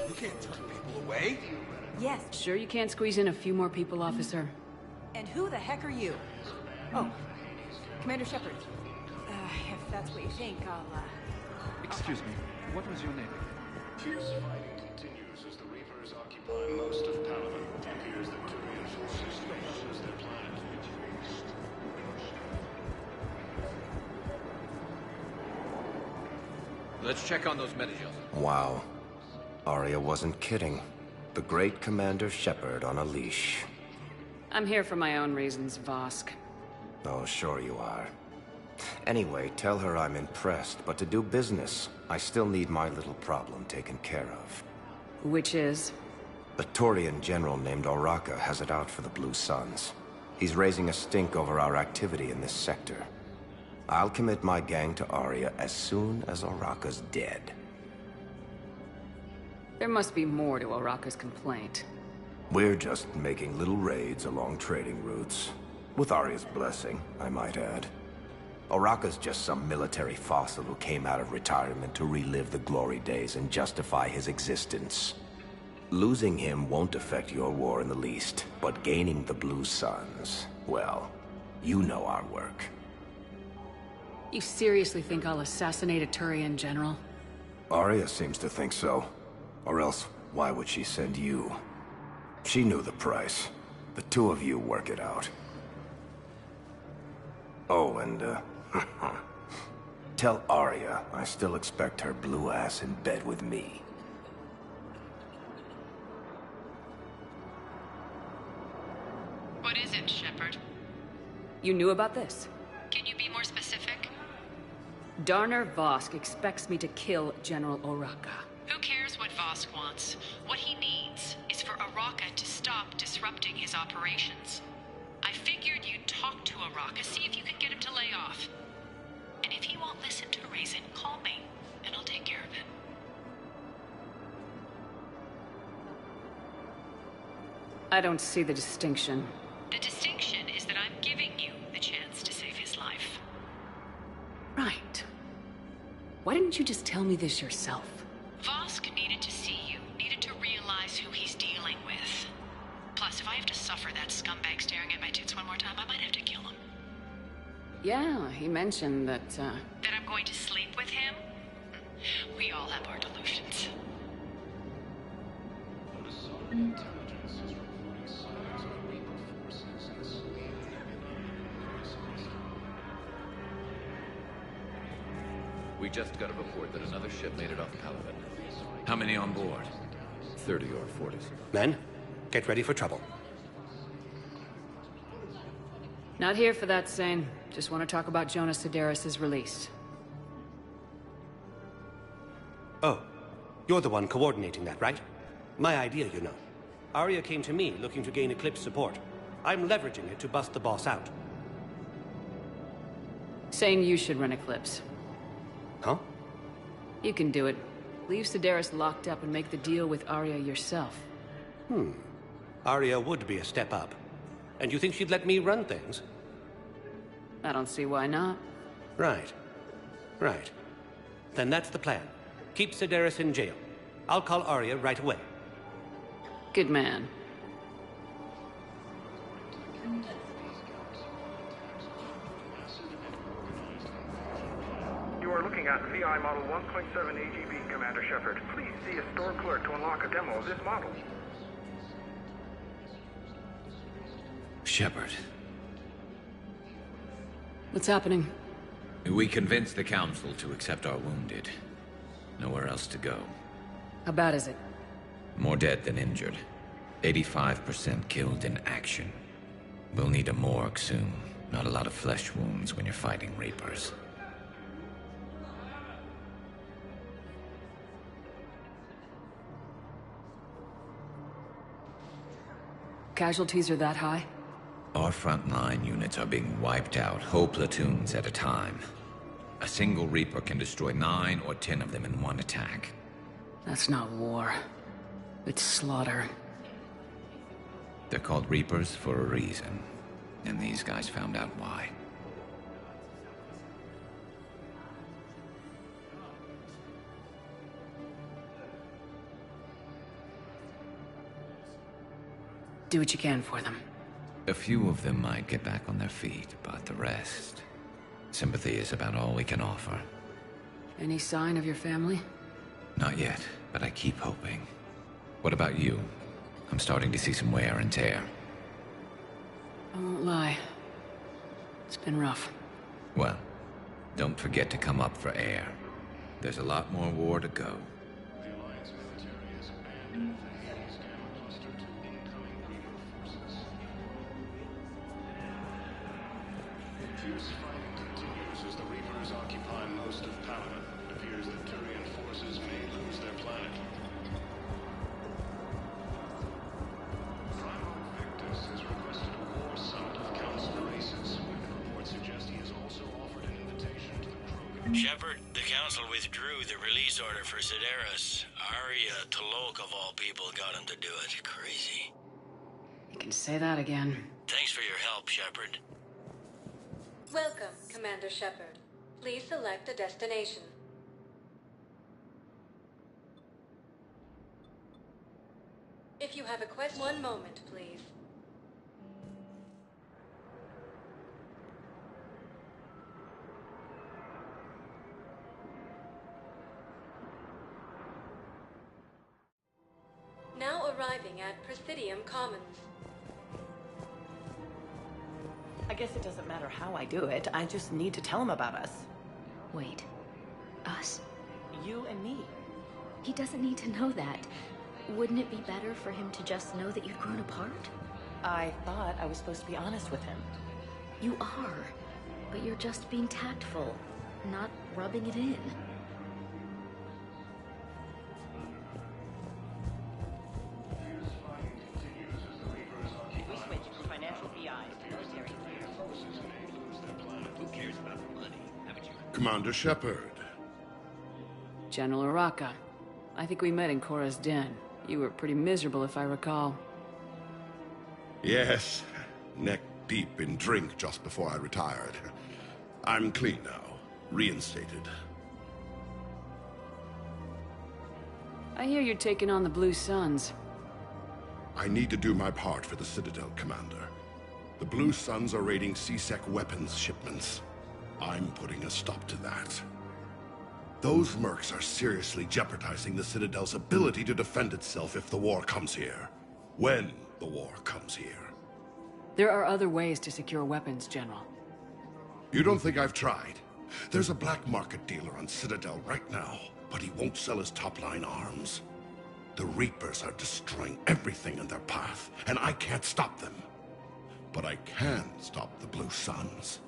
Speaker 22: You can't turn people away.
Speaker 10: Yes.
Speaker 3: Sure you can't squeeze in a few more people, officer?
Speaker 10: And who the heck are you? Oh, Commander Shepard. If that's what you think, I'll,
Speaker 19: Excuse me, what was your name?
Speaker 9: Fierce fighting continues as the Reapers occupy most of Palaven. It appears that Turian forces don't lose their planet.
Speaker 11: Let's check on those medigels.
Speaker 13: Wow. Arya wasn't kidding. The great Commander Shepard on a leash.
Speaker 3: I'm here for my own reasons, Vosk.
Speaker 13: Oh, sure you are. Anyway, tell her I'm impressed, but to do business, I still need my little problem taken care of.
Speaker 3: Which is?
Speaker 13: A Turian general named Oraka has it out for the Blue Suns. He's raising a stink over our activity in this sector. I'll commit my gang to Arya as soon as Oraka's dead.
Speaker 3: There must be more to Oraka's complaint.
Speaker 13: We're just making little raids along trading routes. With Arya's blessing, I might add. Oraka's just some military fossil who came out of retirement to relive the glory days and justify his existence. Losing him won't affect your war in the least, but gaining the Blue Suns, well, you know our work.
Speaker 3: You seriously think I'll assassinate a Turian general?
Speaker 13: Arya seems to think so. Or else, why would she send you? She knew the price. The two of you work it out. Oh, and, tell Arya I still expect her blue ass in bed with me.
Speaker 1: What is it, Shepard?
Speaker 3: You knew about this?
Speaker 1: Can you be more specific?
Speaker 3: Darner Vosk expects me to kill General Oraka.
Speaker 1: Who cares what Vosk wants? What he needs is for Oraka to stop disrupting his operations. I figured you'd talk to Oraka, see if you can get him to lay off. And if he won't listen to reason, call me, and I'll take care of it.
Speaker 3: I don't see the distinction.
Speaker 1: The distinction is that I'm giving you the chance to save his life.
Speaker 3: Right. Why didn't you just tell me this yourself?
Speaker 1: Vosk needed to see you, needed to realize who he's dealing with. Plus, if I have to suffer that scumbag staring at my tits one more time, I might have to kill him.
Speaker 3: Yeah, he mentioned that,
Speaker 1: That I'm going to sleep with him? We all have our delusions.
Speaker 9: Intelligence is reporting signs of Reaper forces in Selene Nebula.
Speaker 11: We just got a report that another ship made it off Palaven. How many on board? 30 or 40.
Speaker 14: Men, get ready for trouble.
Speaker 3: not here for that, Sane. Just want to talk about Jonas Sedaris' release.
Speaker 14: Oh, you're the one coordinating that, right? My idea, you know. Arya came to me looking to gain Eclipse support. I'm leveraging it to bust the boss out.
Speaker 3: Saying you should run Eclipse.
Speaker 14: Huh?
Speaker 3: You can do it. Leave Sedaris locked up and make the deal with Arya yourself.
Speaker 14: Arya would be a step up. And you think she'd let me run things?
Speaker 3: I don't see why not.
Speaker 14: Right. Right. Then that's the plan. Keep Sedaris in jail. I'll call Arya right away.
Speaker 3: Good man.
Speaker 24: You are looking at VI Model 1.7 AGB, Commander Shepard. Please see a store clerk to unlock a demo of this model.
Speaker 11: Shepard.
Speaker 3: What's happening?
Speaker 11: We convinced the Council to accept our wounded. Nowhere else to go.
Speaker 3: How bad is it?
Speaker 11: More dead than injured. 85% killed in action. We'll need a morgue soon. Not a lot of flesh wounds when you're fighting Reapers.
Speaker 3: Casualties are that high?
Speaker 11: Our frontline units are being wiped out, whole platoons at a time. A single Reaper can destroy 9 or 10 of them in one attack.
Speaker 3: That's not war. It's slaughter.
Speaker 11: They're called Reapers for a reason. And these guys found out why.
Speaker 3: Do what you can for them.
Speaker 11: A few of them might get back on their feet, but the rest... Sympathy is about all we can offer.
Speaker 3: Any sign of your family?
Speaker 11: Not yet, but I keep hoping. What about you? I'm starting to see some wear and tear.
Speaker 3: I won't lie. It's been rough.
Speaker 11: Well, don't forget to come up for air. There's a lot more war to go.
Speaker 9: The Alliance military has abandoned the Hades Gamma cluster to incoming Reaper forces. Fierce fighting continues as the Reapers occupy most of Paladin. It appears that Turian forces may lose their planet. Primal Victus has requested a war summit of Council races. Reports suggest he has also offered an invitation to the Krogan.
Speaker 7: Shepard, the Council withdrew the release order for Sedaris. Arya T'Loak, of all people, got him to do it. Crazy.
Speaker 3: You can say that again.
Speaker 7: Thanks for your help, Shepard.
Speaker 5: Welcome, Commander Shepard. Please select a destination. If you have a question, one moment, please. Now arriving at Presidium Commons.
Speaker 17: I guess it doesn't matter how I do it. I just need to tell him about us.
Speaker 8: Wait. Us?
Speaker 17: You and me.
Speaker 8: He doesn't need to know that. Wouldn't it be better for him to just know that you'd grown apart?
Speaker 17: I thought I was supposed to be honest with him.
Speaker 8: You are. But you're just being tactful, not rubbing it in.
Speaker 17: We switched from financial VIs to military.
Speaker 20: Who cares about the money? Haven't you?
Speaker 4: Commander Shepard.
Speaker 3: General Araka. I think we met in Korra's den. You were pretty miserable, if I recall.
Speaker 4: Yes, neck deep in drink just before I retired. I'm clean now, reinstated.
Speaker 3: I hear you're taking on the Blue Suns.
Speaker 4: I need to do my part for the Citadel, Commander. The Blue Suns are raiding C-Sec weapons shipments. I'm putting a stop to that. Those mercs are seriously jeopardizing the Citadel's ability to defend itself if the war comes here. When the war comes here.
Speaker 3: There are other ways to secure weapons, General.
Speaker 4: You don't think I've tried? There's a black market dealer on Citadel right now, but he won't sell his top-line arms. The Reapers are destroying everything in their path, and I can't stop them. But I can stop the Blue Suns.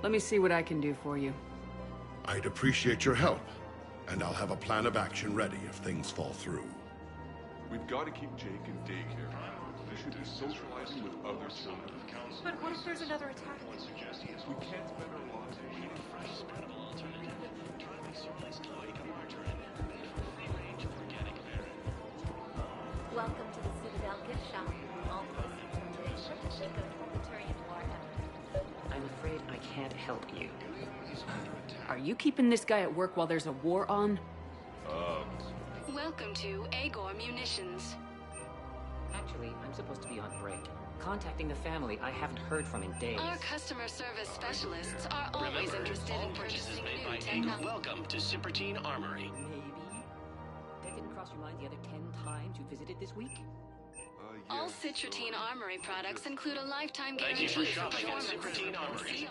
Speaker 3: Let me see what I can do for you.
Speaker 4: I'd appreciate your help, and I'll have a plan of action ready if things fall through.
Speaker 19: We've got to keep Jake in daycare. They should be socializing with other children.
Speaker 10: But what if there's another attack?
Speaker 19: We can't spend our lives waiting for a suitable alternative.
Speaker 5: Welcome to the Citadel gift shop. All proceeds from today's shipment go toward the Turian war effort.
Speaker 17: I'm afraid I can't help you.
Speaker 3: Are you keeping this guy at work while there's a war on?
Speaker 1: Welcome to Agor Munitions.
Speaker 17: Actually, I'm supposed to be on break. Contacting the family I haven't heard from in days.
Speaker 1: Our customer service specialists are always
Speaker 20: Remember,
Speaker 1: interested
Speaker 20: all
Speaker 1: in
Speaker 20: purchases
Speaker 1: purchasing
Speaker 20: made
Speaker 1: new
Speaker 20: by
Speaker 1: technology.
Speaker 20: Agor. Welcome to Supertine Armory.
Speaker 17: Maybe. That didn't cross your mind the other 10 times you visited this week?
Speaker 1: All Citratine Armory products include a lifetime
Speaker 20: Thank
Speaker 1: guarantee
Speaker 20: you for
Speaker 1: for
Speaker 20: shopping at
Speaker 1: performance.
Speaker 20: Supertine Armory.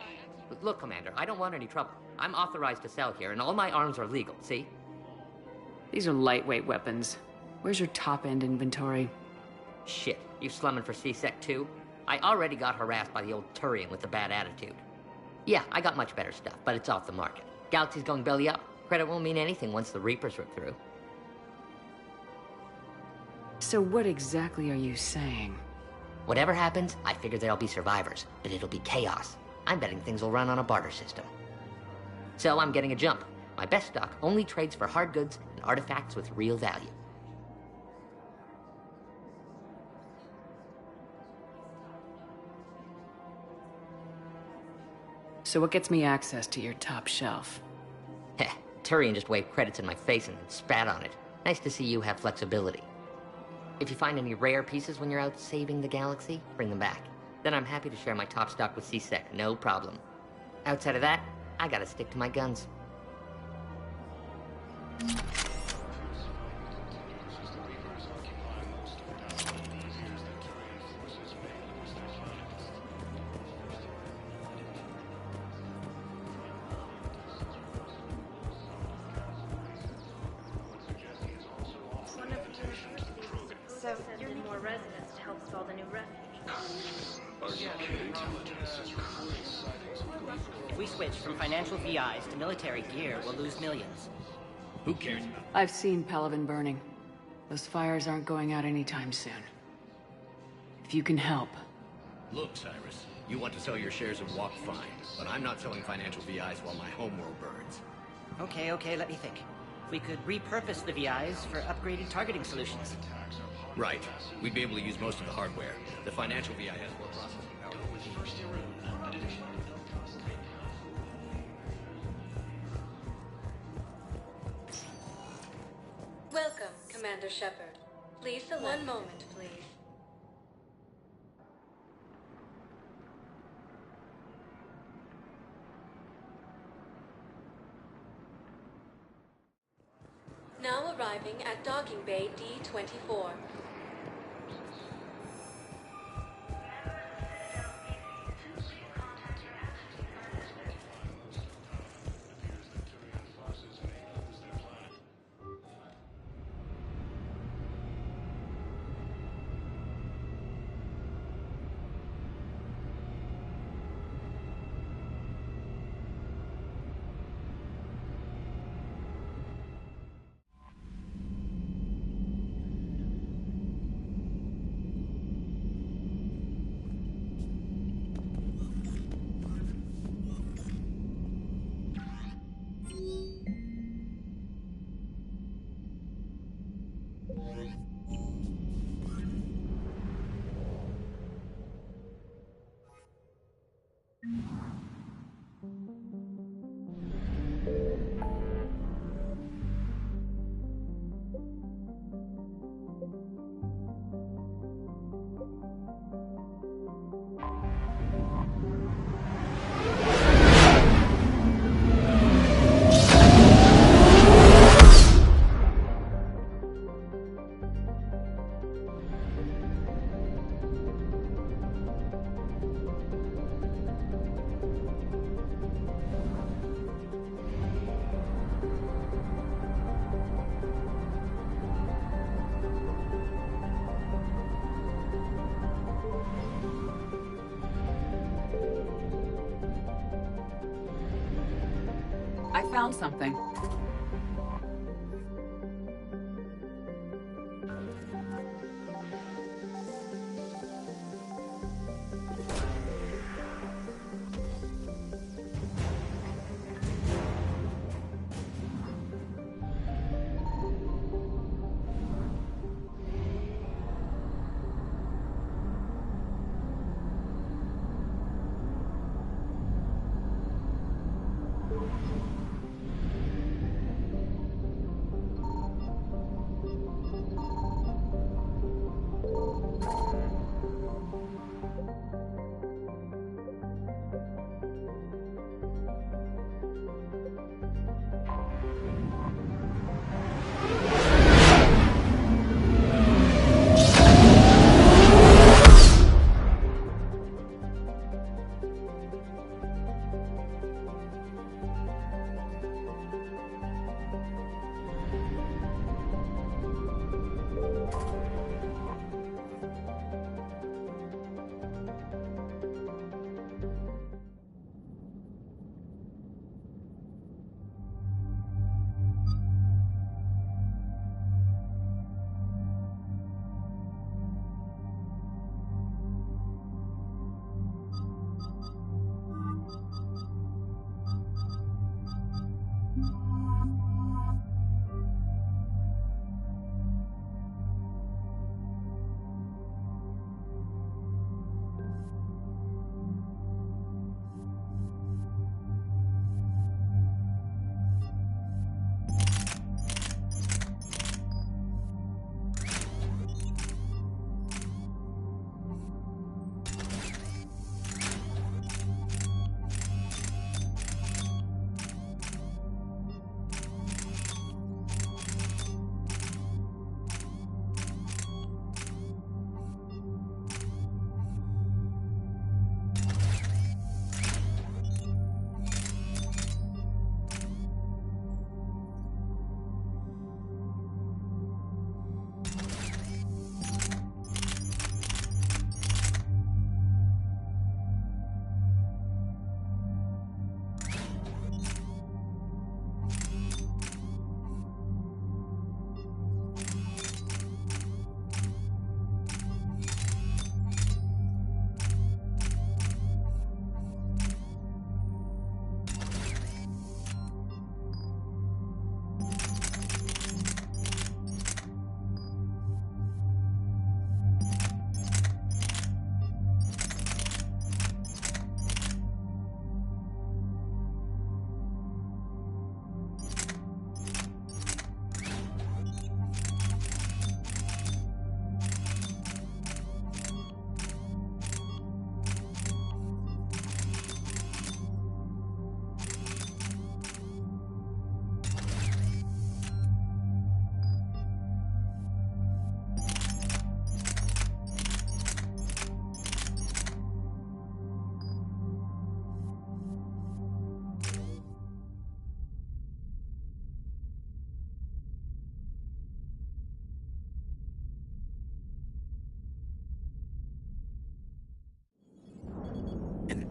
Speaker 16: Look, Commander, I don't want any trouble. I'm authorized to sell here, and all my arms are legal, see?
Speaker 3: These are lightweight weapons. Where's your top-end inventory?
Speaker 16: Shit, you slumming for C-Sec too? I already got harassed by the old Turian with the bad attitude. Yeah, I got much better stuff, but it's off the market. Galaxy's going belly up. Credit won't mean anything once the Reapers rip through.
Speaker 3: So what exactly are you saying?
Speaker 16: Whatever happens, I figure there'll be survivors, but it'll be chaos. I'm betting things will run on a barter system. So I'm getting a jump. My best stock only trades for hard goods and artifacts with real value.
Speaker 3: So what gets me access to your top shelf?
Speaker 16: Heh, Turian just waved credits in my face and then spat on it. Nice to see you have flexibility. If you find any rare pieces when you're out saving the galaxy, bring them back. Then I'm happy to share my top stock with C-Sec, no problem. Outside of that, I gotta stick to my guns.
Speaker 2: So, you're more residents to help with all the new refuge.
Speaker 17: If we switch from financial VIs to military gear, we'll lose millions.
Speaker 23: Who cares about
Speaker 3: I've seen Pelivan burning. Those fires aren't going out anytime soon. If you can help.
Speaker 23: Look, Cyrus, you want to sell your shares of Walk fine, but I'm not selling financial VIs while my homeworld burns.
Speaker 17: Okay, let me think. We could repurpose the VIs for upgraded targeting solutions.
Speaker 23: Right. We'd be able to use most of the hardware. The financial VI has more processing power.
Speaker 5: Welcome, Commander Shepard. Please select. One moment, please. Now arriving at Docking Bay D-24.
Speaker 3: I found something.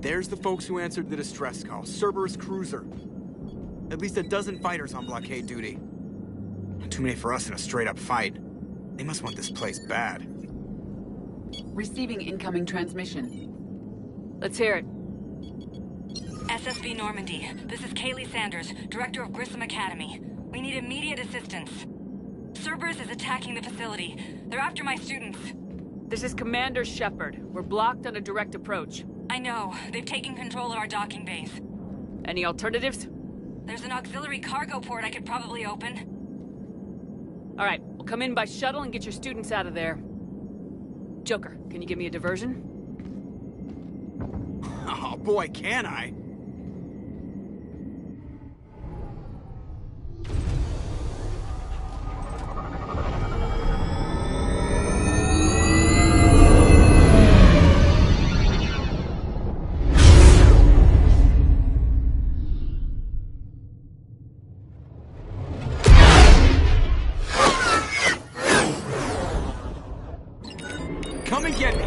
Speaker 22: There's the folks who answered the distress call. Cerberus cruiser. At least a dozen fighters on blockade duty. Not too many for us in a straight-up fight. They must want this place bad.
Speaker 3: Receiving incoming transmission. Let's hear it.
Speaker 12: SSB Normandy. This is Kaylee Sanders, Director of Grissom Academy. We need immediate assistance. Cerberus is attacking the facility. They're after my students.
Speaker 3: This is Commander Shepard. We're blocked on a direct approach.
Speaker 12: I know. They've taken control of our docking bays.
Speaker 3: Any alternatives?
Speaker 12: There's an auxiliary cargo port I could probably open.
Speaker 3: All right, we'll come in by shuttle and get your students out of there. Joker, can you give me a diversion?
Speaker 22: Oh boy, can I? Come and get me!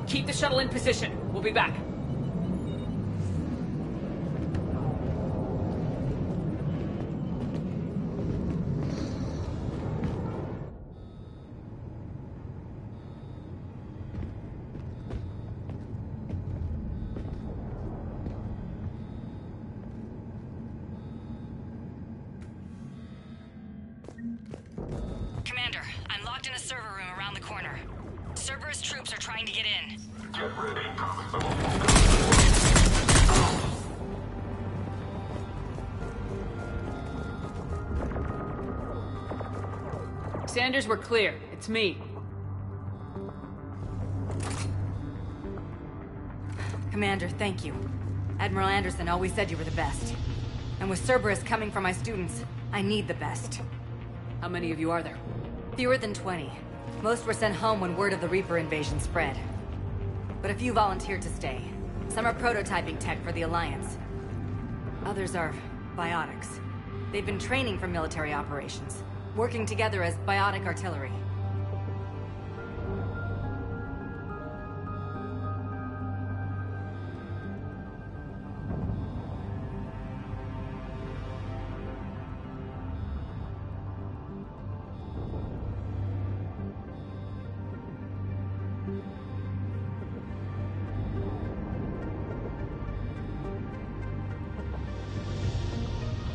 Speaker 3: Keep the shuttle in position. We'll be back.
Speaker 12: Commander, I'm locked in a server room around the corner. Cerberus troops are trying to get in.
Speaker 9: Get ready.
Speaker 3: Sanders, we're clear. It's me.
Speaker 12: Commander, thank you. Admiral Anderson always said you were the best. And with Cerberus coming for my students, I need the best.
Speaker 3: How many of you are there?
Speaker 12: Fewer than 20. Most were sent home when word of the Reaper invasion spread. But a few volunteered to stay. Some are prototyping tech for the Alliance. Others are biotics. They've been training for military operations, working together as biotic artillery.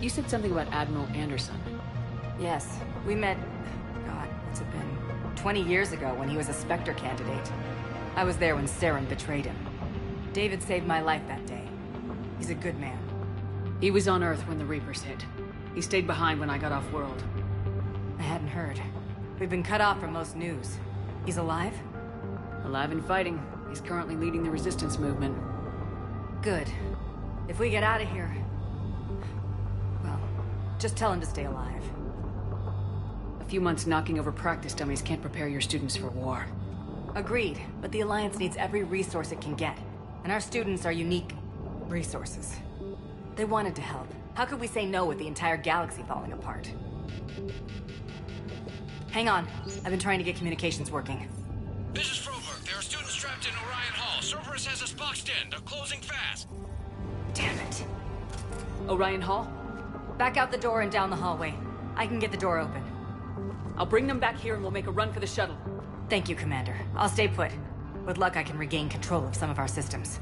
Speaker 3: You said something about Admiral Anderson.
Speaker 12: Yes, we met, God, what's it been? 20 years ago when he was a Spectre candidate. I was there when Saren betrayed him. David saved my life that day. He's a good man.
Speaker 3: He was on Earth when the Reapers hit. He stayed behind when I got off-world.
Speaker 12: I hadn't heard. We've been cut off from most news. He's alive?
Speaker 3: Alive and fighting. He's currently leading the resistance movement.
Speaker 12: Good. If we get out of here... well, just tell him to stay alive.
Speaker 3: A few months knocking over practice dummies can't prepare your students for war.
Speaker 12: Agreed, but the Alliance needs every resource it can get. And our students are unique resources. They wanted to help. How could we say no with the entire galaxy falling apart? Hang on. I've been trying to get communications working.
Speaker 15: This is Froberg. There are students trapped in Orion Hall. Cerberus has us boxed in. They're closing fast.
Speaker 12: Damn it.
Speaker 3: Orion Hall?
Speaker 12: Back out the door and down the hallway. I can get the door open.
Speaker 3: I'll bring them back here and we'll make a run for the shuttle.
Speaker 12: Thank you, Commander. I'll stay put. With luck, I can regain control of some of our systems.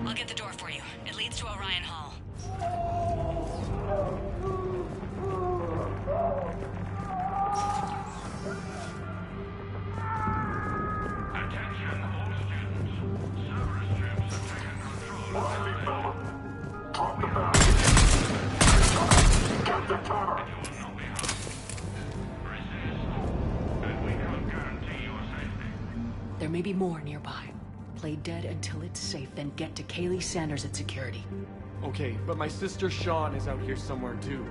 Speaker 12: I'll get the door for you. It leads to Orion Hall.
Speaker 9: Attention all students. Cerberus troops have taken control of the building. Drop the bag. Get the tower. It will not be hard. Resist, and we can't guarantee your safety.
Speaker 3: There may be more nearby. Play dead until it's safe, then get to Kaylee Sanders at security.
Speaker 6: Okay, but my sister Sean is out here somewhere too.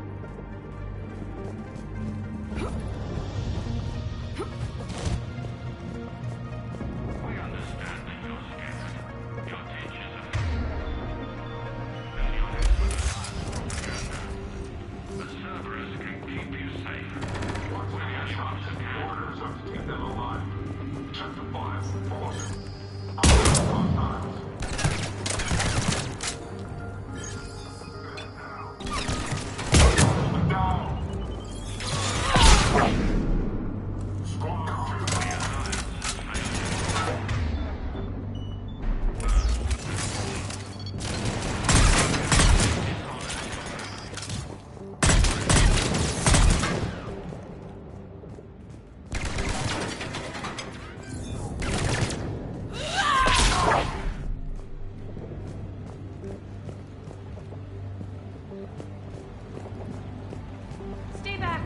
Speaker 2: Stay back.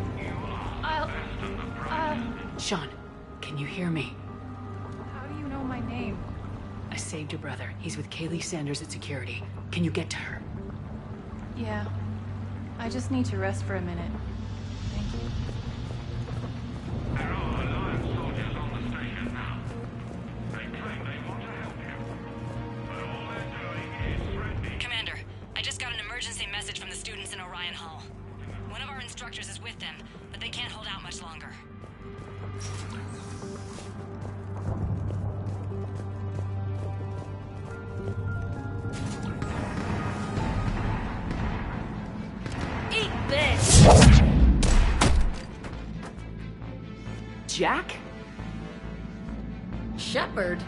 Speaker 3: Sean, can you hear me?
Speaker 2: How do you know my name?
Speaker 3: I saved your brother. He's with Kaylee Sanders at security. Can you get to her?
Speaker 2: Yeah. I just need to rest for a minute. Thank you.
Speaker 9: There are Alliance soldiers on the station now. They claim they want to help you. But all they're doing is threatening.
Speaker 12: Commander, I just got an emergency message from the students in Orion Hall. One of our instructors is with them, but they can't hold out much longer. Eat this!
Speaker 3: Jack?
Speaker 12: Shepard?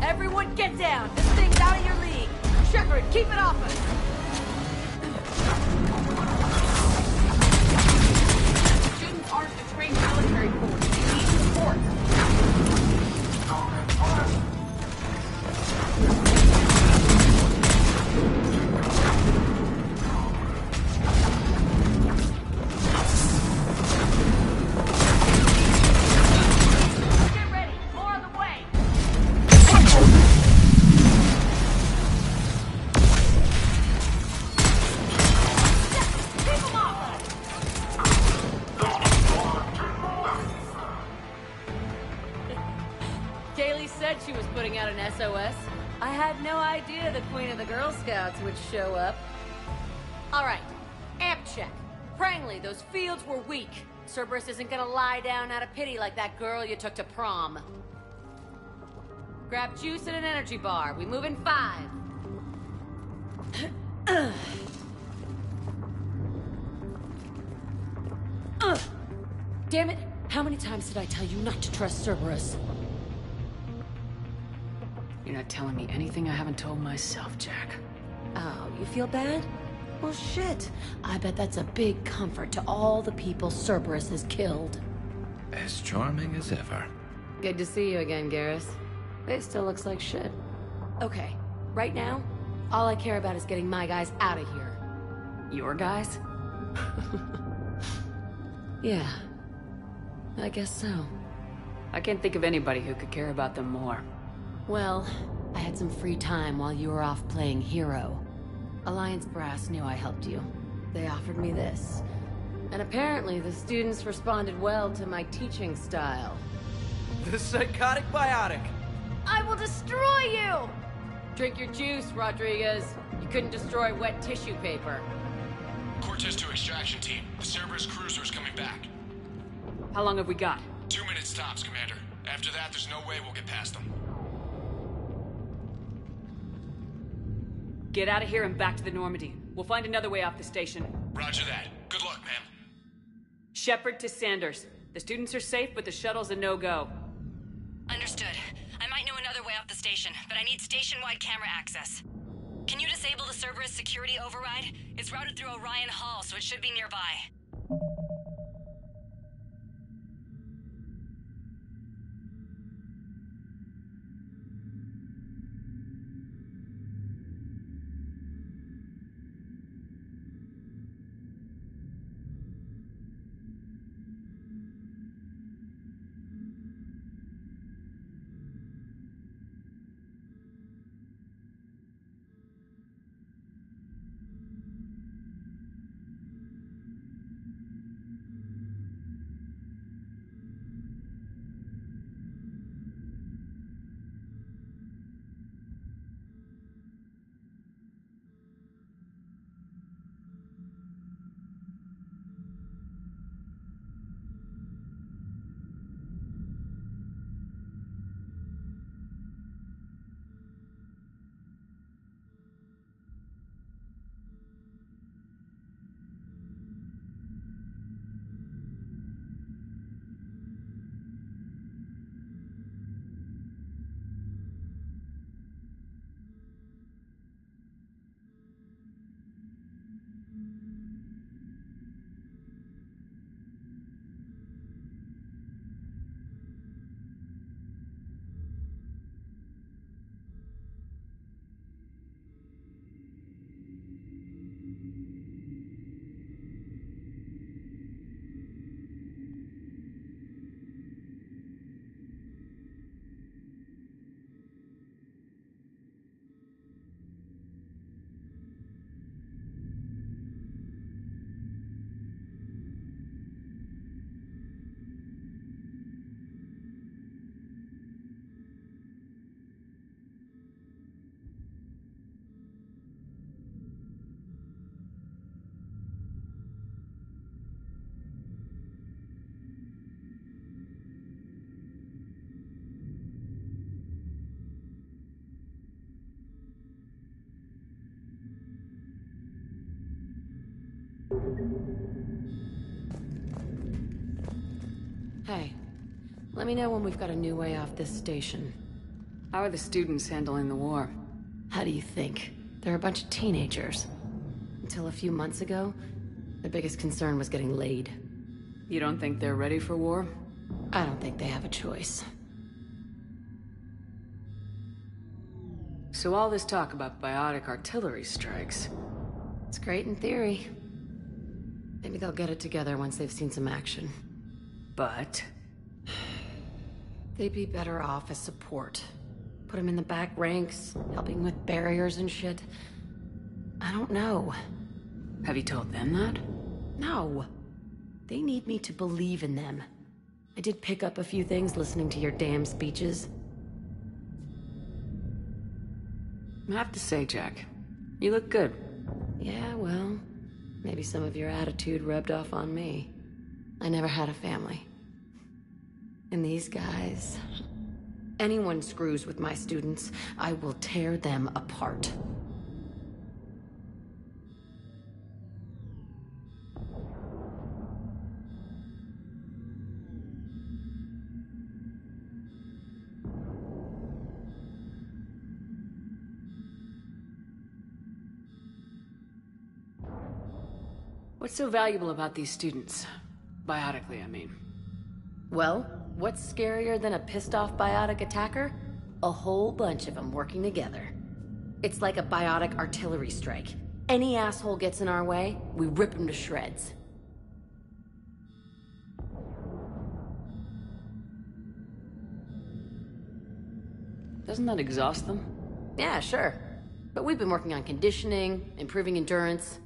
Speaker 12: Everyone get down! This thing's out of your league! Shepard, keep it off us!
Speaker 3: Students aren't a trained military force. They need support.
Speaker 2: Get ready. More on the way. Keep them off!
Speaker 12: Kaylee said she was putting out an SOS. I had no idea the Queen of the Girl Scouts would show up. All right, amp check. Prangley, those fields were weak. Cerberus isn't gonna lie down out of pity like that girl you took to prom. Grab juice and an energy bar. We move in 5. Damn it! How many times did I tell you not to trust Cerberus?
Speaker 3: You're not telling me anything I haven't told myself, Jack.
Speaker 12: Oh, you feel bad? Well, shit. I bet that's a big comfort to all the people Cerberus has killed.
Speaker 11: As charming as ever.
Speaker 12: Good to see you again, Garrus. It still looks like shit. Okay, right now, all I care about is getting my guys out of here.
Speaker 3: Your guys?
Speaker 12: Yeah, I guess so.
Speaker 3: I can't think of anybody who could care about them more.
Speaker 12: Well, I had some free time while you were off playing hero. Alliance Brass knew I helped you. They offered me this. And apparently the students responded well to my teaching style.
Speaker 6: The psychotic biotic.
Speaker 12: I will destroy you! Drink your juice, Rodriguez. You couldn't destroy wet tissue paper.
Speaker 15: Cortez to extraction team. The Cerberus cruiser is coming back.
Speaker 3: How long have we got?
Speaker 15: 2 minutes tops, Commander. After that, there's no way we'll get past them.
Speaker 3: Get out of here and back to the Normandy. We'll find another way off the station.
Speaker 15: Roger that. Good luck, ma'am.
Speaker 3: Shepard to Sanders. The students are safe, but the shuttle's a no-go.
Speaker 12: Understood. I might know another way off the station, but I need station-wide camera access. Can you disable the Cerberus security override? 'Override? It's routed through Orion Hall, so it should be nearby.
Speaker 3: 'Copy. I'll get to it as soon as I can. I'll be right back.
Speaker 12: Thanks. Shepard, keep it off us! Understood. I might know another way off the station, but I need station-wide camera access. Can you disable the Cerberus security override? It's routed through Orion Hall, so it should be nearby.
Speaker 13: Hey, let me know when we've got a new way off this station.
Speaker 3: How are the students handling the war?
Speaker 13: How do you think? They're a bunch of teenagers. Until a few months ago, their biggest concern was getting laid.
Speaker 3: You don't think they're ready for war?
Speaker 13: I don't think they have a choice.
Speaker 3: So all this talk about biotic artillery strikes...
Speaker 13: It's great in theory. Maybe they'll get it together once they've seen some action.
Speaker 3: But...
Speaker 13: They'd be better off as support. Put them in the back ranks, helping with barriers and shit. I don't know.
Speaker 3: Have you told them that?
Speaker 13: No. They need me to believe in them. I did pick up a few things listening to your damn speeches.
Speaker 3: I have to say, Jack, you look good.
Speaker 13: Yeah, well, maybe some of your attitude rubbed off on me. I never had a family. And these guys... Anyone screws with my students, I will tear them apart.
Speaker 3: What's so valuable about these students? Biotically, I mean.
Speaker 13: Well, what's scarier than a pissed-off biotic attacker? A whole bunch of them working together. It's like a biotic artillery strike. Any asshole gets in our way, we rip him to shreds.
Speaker 3: Doesn't that exhaust them?
Speaker 13: Yeah, sure. But we've been working on conditioning, improving endurance.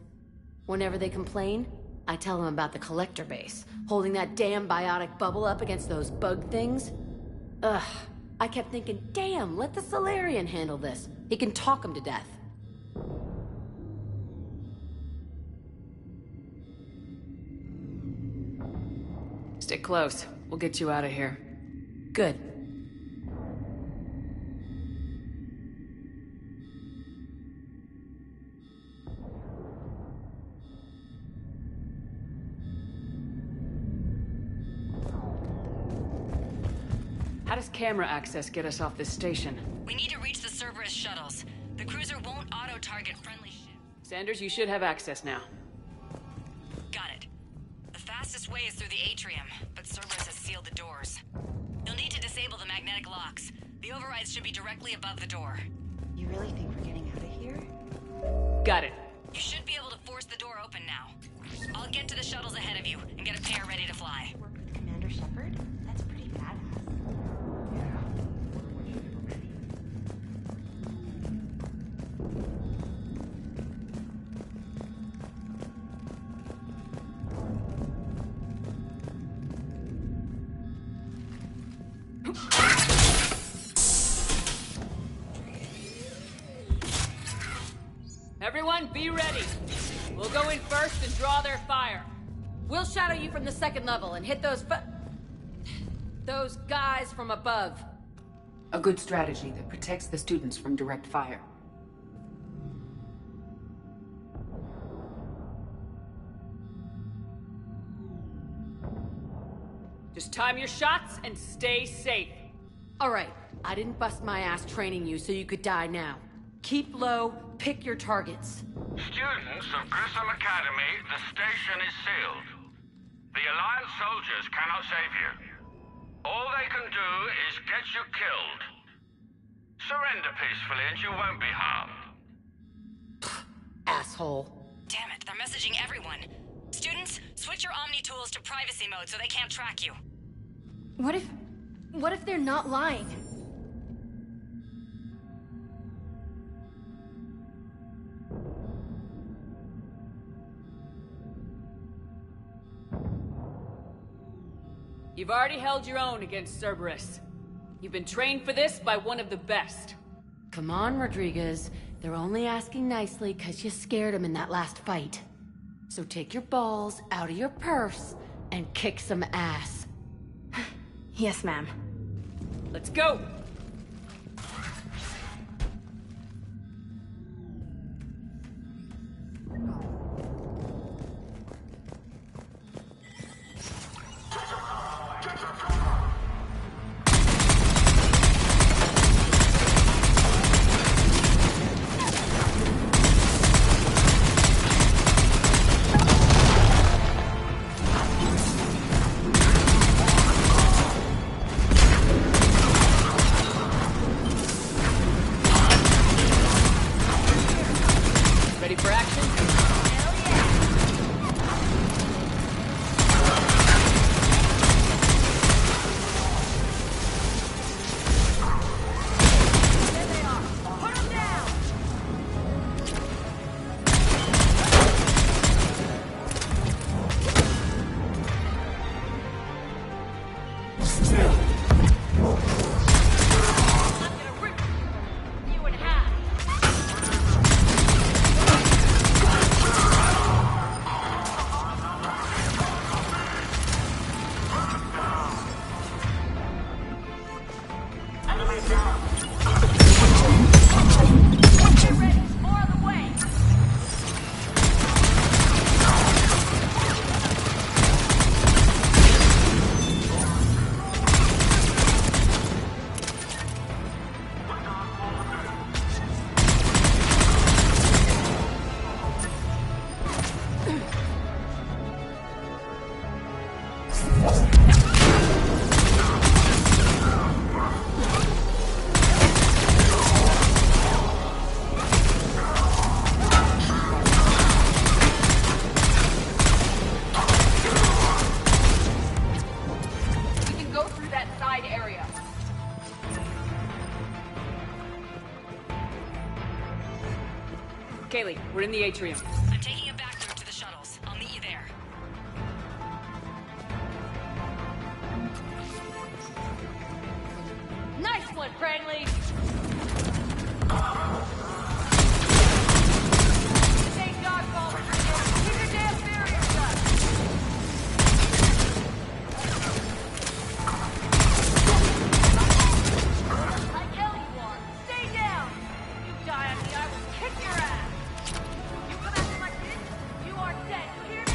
Speaker 13: Whenever they complain, I tell them about the collector base, holding that damn biotic bubble up against those bug things. Ugh, I kept thinking, damn, let the Solarian handle this. He can talk them to death.
Speaker 3: Stick close. We'll get you out of here.
Speaker 13: Good.
Speaker 3: How does camera access get us off this station?
Speaker 12: We need to reach the Cerberus shuttles. The cruiser won't auto-target friendly ships.
Speaker 3: Sanders, you should have access now.
Speaker 12: Got it. The fastest way is through the atrium, but Cerberus has sealed the doors. You'll need to disable the magnetic locks. The overrides should be directly above the door.
Speaker 2: You really think we're getting out of here?
Speaker 3: Got it.
Speaker 12: You should be able to force the door open now. I'll get to the shuttles ahead of you and get a pair ready to fly.
Speaker 2: Work with Commander Shepard? That's pretty badass.
Speaker 3: Everyone, be ready. We'll go in first and draw their fire.
Speaker 13: We'll shadow you from the second level and hit those guys from above.
Speaker 3: A good strategy that protects the students from direct fire. Just time your shots and stay safe.
Speaker 13: All right, I didn't bust my ass training you so you could die now. Keep low, pick your targets.
Speaker 15: Students of Grissom Academy, the station is sealed. The Alliance soldiers cannot save you. All they can do is get you killed. Surrender peacefully and you won't be harmed.
Speaker 13: Asshole.
Speaker 12: Damn it, they're messaging everyone. Students, switch your Omni tools to privacy mode so they can't track you.
Speaker 2: What if they're not lying?
Speaker 3: You've already held your own against Cerberus. You've been trained for this by one of the best.
Speaker 13: Come on, Rodriguez. They're only asking nicely because you scared them in that last fight. So take your balls out of your purse and kick some ass.
Speaker 2: Yes, ma'am.
Speaker 3: Let's go! Kaylee, we're in the atrium.
Speaker 12: I'm taking a back route to the shuttles. I'll meet you there.
Speaker 14: Nice one, Cranley! This ain't dodgeball, Virginia. Keep your damn barrier shut! Like hell you are! Stay down! You die on me, I will kick your ass! You come after my kid, you are dead, you hear me?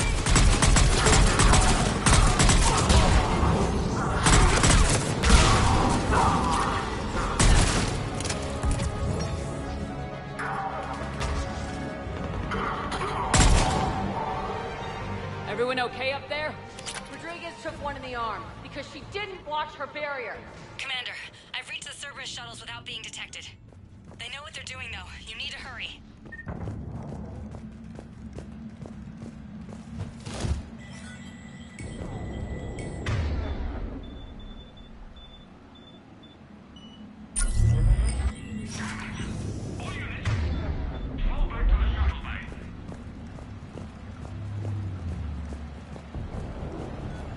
Speaker 3: Everyone okay up there?
Speaker 14: Rodriguez took one in the arm because she didn't watch her barrier.
Speaker 12: Commander, I've reached the Cerberus shuttles without being detected. They know what they're doing, though. You need to hurry.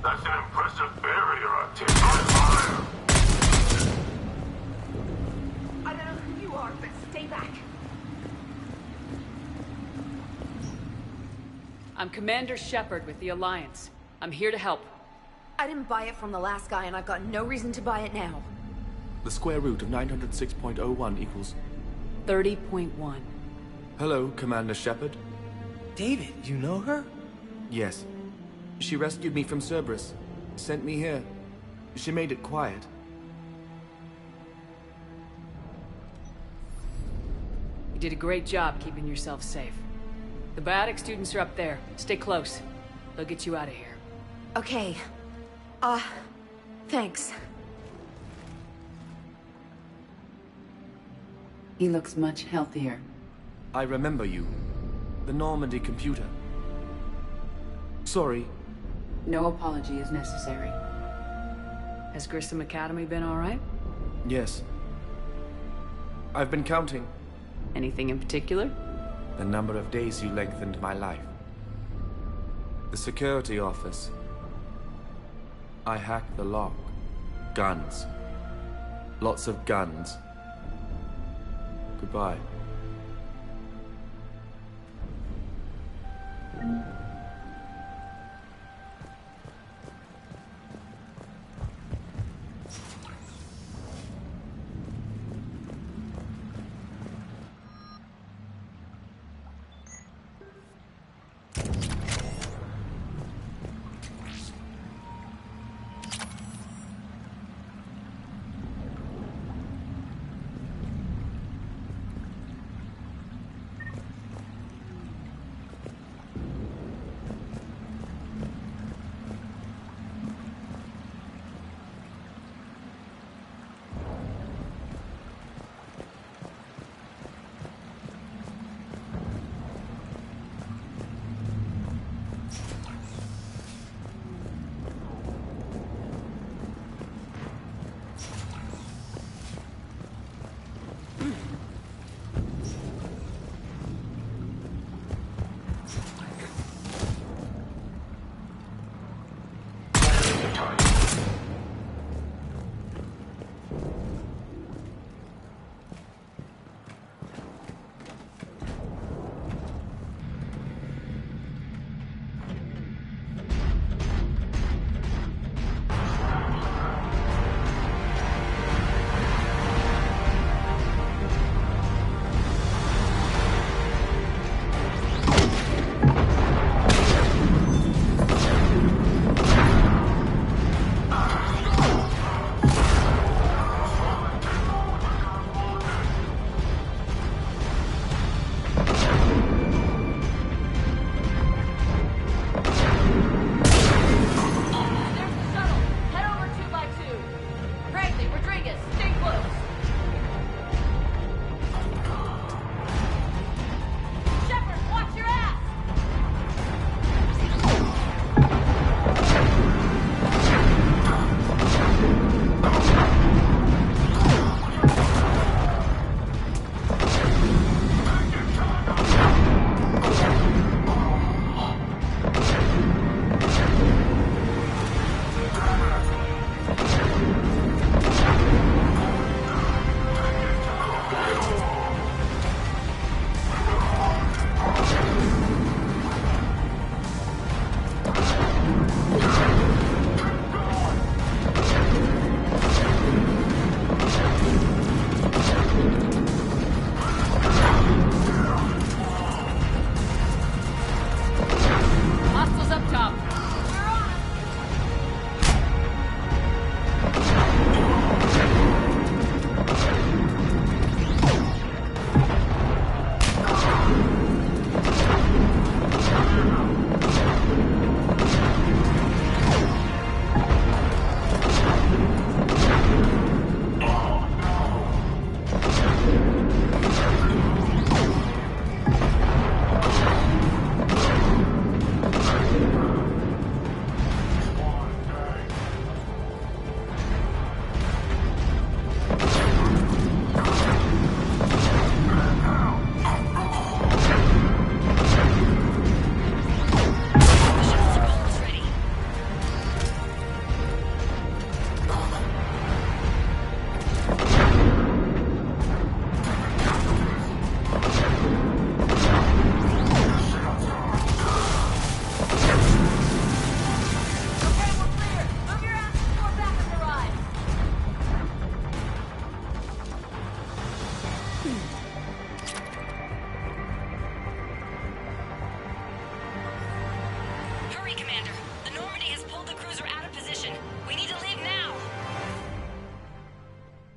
Speaker 9: That's an impressive barrier I've taken on fire.
Speaker 14: I don't know who you are, but stay back.
Speaker 3: I'm Commander Shepard with the Alliance. I'm here to help.
Speaker 10: I didn't buy it from the last guy, and I've got no reason to buy it now.
Speaker 6: The square root of 906.01 equals...
Speaker 3: 30.1.
Speaker 6: Hello, Commander Shepard.
Speaker 18: David, you know her?
Speaker 6: Yes. She rescued me from Cerberus. Sent me here. She made it quiet.
Speaker 3: You did a great job keeping yourself safe. The biotic students are up there. Stay close. They'll get you out of here.
Speaker 10: Okay. Thanks.
Speaker 3: He looks much healthier.
Speaker 6: I remember you. The Normandy computer. Sorry.
Speaker 3: No apology is necessary. Has Grissom Academy been all right?
Speaker 6: Yes. I've been counting.
Speaker 3: Anything in particular?
Speaker 6: The number of days you lengthened my life. The security office. I hacked the lock. Guns. Lots of guns. Goodbye.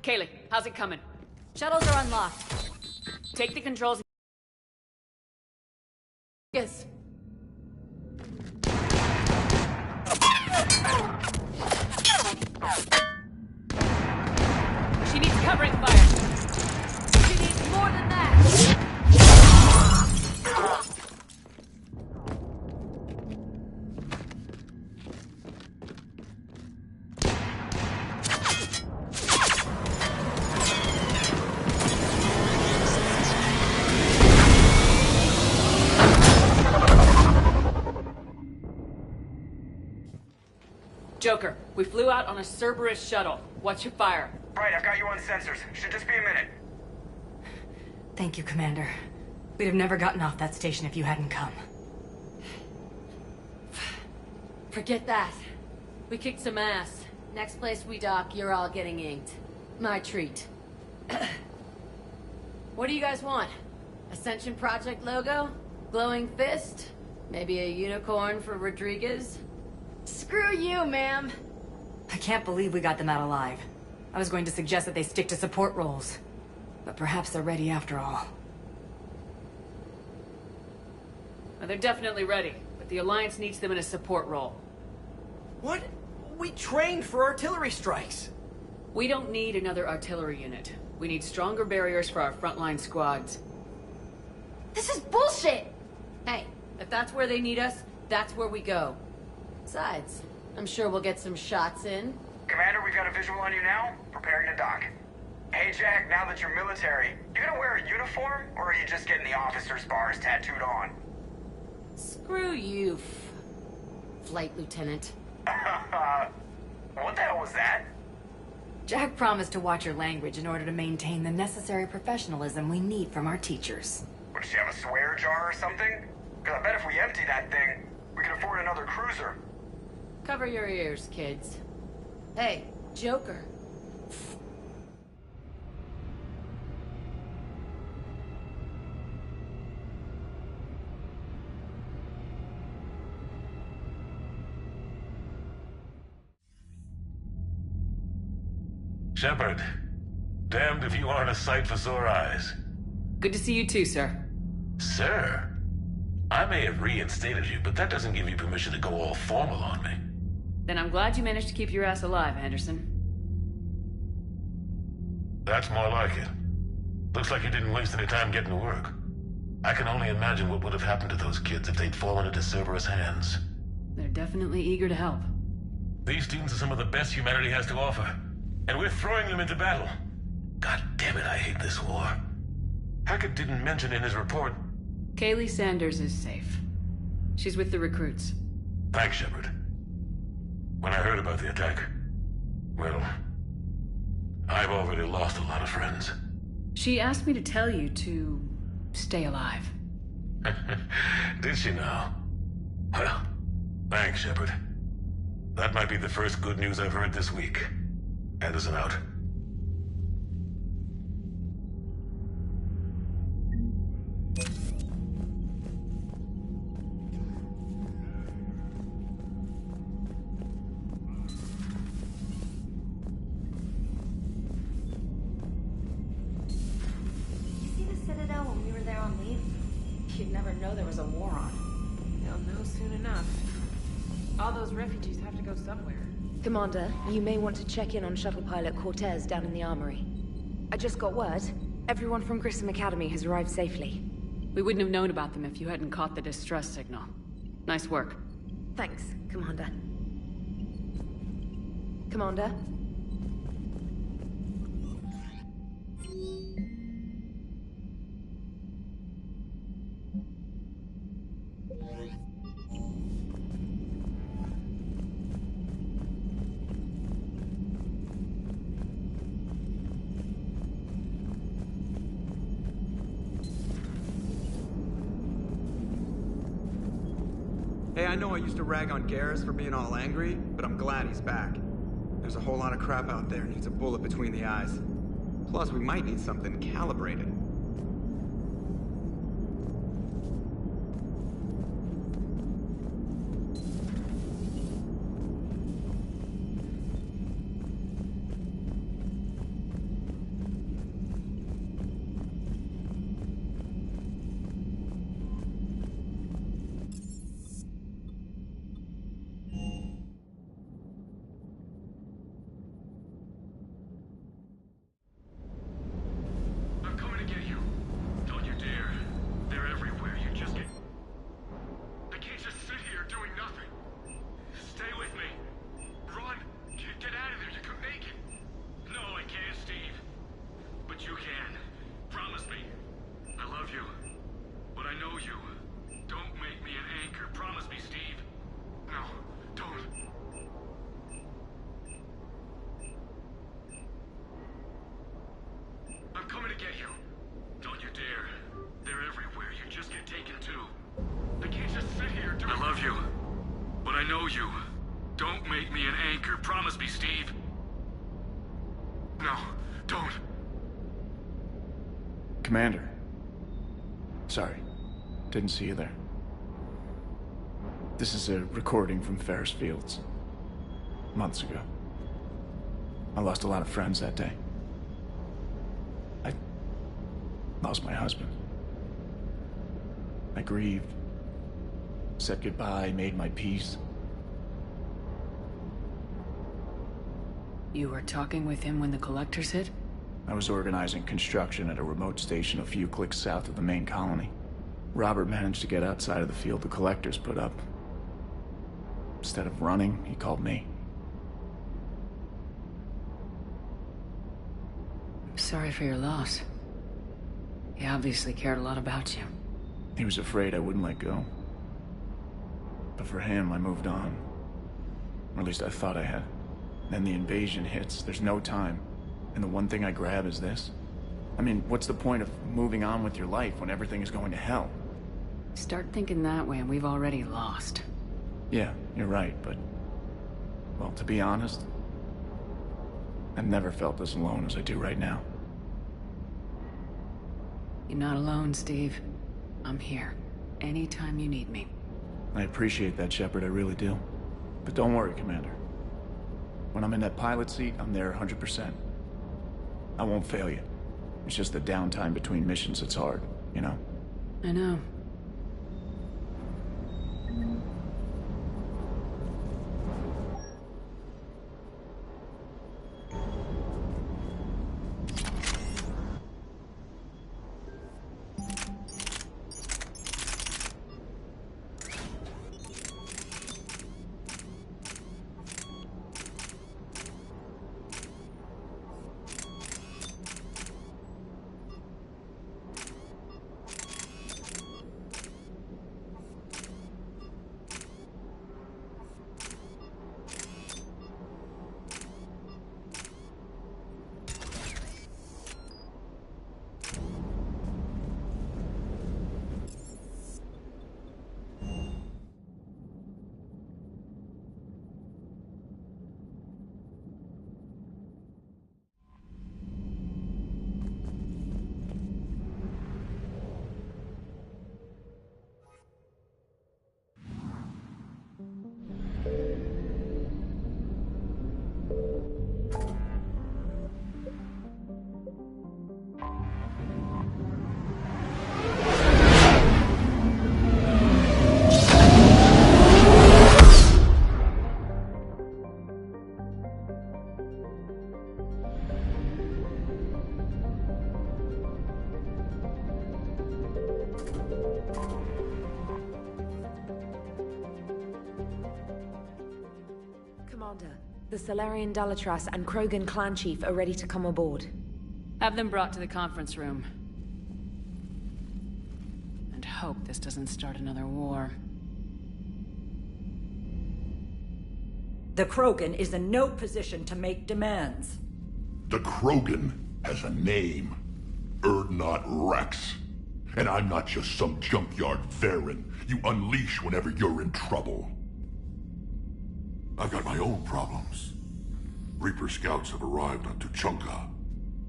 Speaker 3: Kaylee, how's it coming?
Speaker 12: Shuttles are unlocked.
Speaker 3: Take the controls.
Speaker 13: Yes.
Speaker 3: She needs covering fire.
Speaker 14: She needs more than that!
Speaker 3: Joker, we flew out on a Cerberus shuttle. What's your fire?
Speaker 7: Right, I've got you on sensors. Should just be a minute.
Speaker 12: Thank you, Commander. We'd have never gotten off that station if you hadn't come.
Speaker 13: Forget that. We kicked some ass. Next place we dock, you're all getting inked. My treat. What do you guys want? Ascension Project logo? Glowing fist? Maybe a unicorn for Rodriguez? Screw you, ma'am.
Speaker 12: I can't believe we got them out alive. I was going to suggest that they stick to support roles. But perhaps they're ready after all.
Speaker 3: Well, they're definitely ready, but the Alliance needs them in a support role.
Speaker 18: What? We trained for artillery strikes.
Speaker 3: We don't need another artillery unit. We need stronger barriers for our frontline squads.
Speaker 13: This is bullshit! Hey, if that's where they need us, that's where we go. Besides, I'm sure we'll get some shots in.
Speaker 7: Commander, we've got a visual on you now. Preparing to dock. Hey, Jack, now that you're military, you gonna wear a uniform, or are you just getting the officer's bars tattooed on?
Speaker 13: Screw you, Flight Lieutenant.
Speaker 7: What the hell was that?
Speaker 12: Jack promised to watch your language in order to maintain the necessary professionalism we need from our teachers.
Speaker 7: Would she have a swear jar or something? Because I bet if we empty that thing, we can afford another cruiser.
Speaker 13: Cover your ears, kids. Hey, Joker.
Speaker 9: Shepard, damned if you aren't a sight for sore eyes.
Speaker 3: Good to see you too, sir.
Speaker 9: Sir? I may have reinstated you, but that doesn't give you permission to go all formal on me.
Speaker 3: Then I'm glad you managed to keep your ass alive, Anderson.
Speaker 9: That's more like it. Looks like you didn't waste any time getting to work. I can only imagine what would have happened to those kids if they'd fallen into Cerberus hands.
Speaker 3: They're definitely eager to help.
Speaker 9: These students are some of the best humanity has to offer, and we're throwing them into battle. God damn it, I hate this war. Hackett didn't mention in his report...
Speaker 3: Kaylee Sanders is safe. She's with the recruits.
Speaker 9: Thanks, Shepard. When I heard about the attack, well, I've already lost a lot of friends.
Speaker 3: She asked me to tell you to stay alive.
Speaker 9: Did she now? Well, thanks, Shepard. That might be the first good news I've heard this week. Anderson out.
Speaker 10: You'd never know there was a war on. They'll know soon enough. All those refugees have to go somewhere.
Speaker 2: Commander, you may want to check in on shuttle pilot Cortez down in the armory. I just got word. Everyone from Grissom Academy has arrived safely.
Speaker 3: We wouldn't have known about them if you hadn't caught the distress signal. Nice work.
Speaker 2: Thanks, Commander. Commander?
Speaker 22: Hey, I know I used to rag on Garrus for being all angry, but I'm glad he's back. There's a whole lot of crap out there needs a bullet between the eyes. Plus, we might need something calibrated.
Speaker 4: know you. Don't make me an anchor. Promise me, Steve. No, don't.
Speaker 8: Commander. Sorry. Didn't see you there. This is a recording from Ferris Fields. Months ago. I lost a lot of friends that day. I lost my husband. I grieved. Said goodbye, made my peace.
Speaker 3: You were talking with him when the Collectors hit?
Speaker 8: I was organizing construction at a remote station a few clicks south of the main colony. Robert managed to get outside of the field the Collectors put up. Instead of running, he called me.
Speaker 3: I'm sorry for your loss. He obviously cared a lot about you.
Speaker 8: He was afraid I wouldn't let go. But for him, I moved on. Or at least I thought I had. Then the invasion hits, there's no time. And the one thing I grab is this. I mean, what's the point of moving on with your life when everything is going to hell?
Speaker 3: Start thinking that way and we've already lost.
Speaker 8: Yeah, you're right, but... well, to be honest, I've never felt as alone as I do right now.
Speaker 3: You're not alone, Steve. I'm here. Anytime you need me.
Speaker 8: I appreciate that, Shepard, I really do. But don't worry, Commander. When I'm in that pilot seat, I'm there 100%. I won't fail you. It's just the downtime between missions that's hard, you know?
Speaker 3: I know.
Speaker 2: Commander, the Salarian Dalatras and Krogan clan chief are ready to come aboard.
Speaker 3: Have them brought to the conference room. And hope this doesn't start another war.
Speaker 21: The Krogan is in no position to make demands.
Speaker 24: The Krogan has a name. Urdnot Rex. And I'm not just some junkyard Varen you unleash whenever you're in trouble. I've got my own problems. Reaper scouts have arrived on Tuchanka.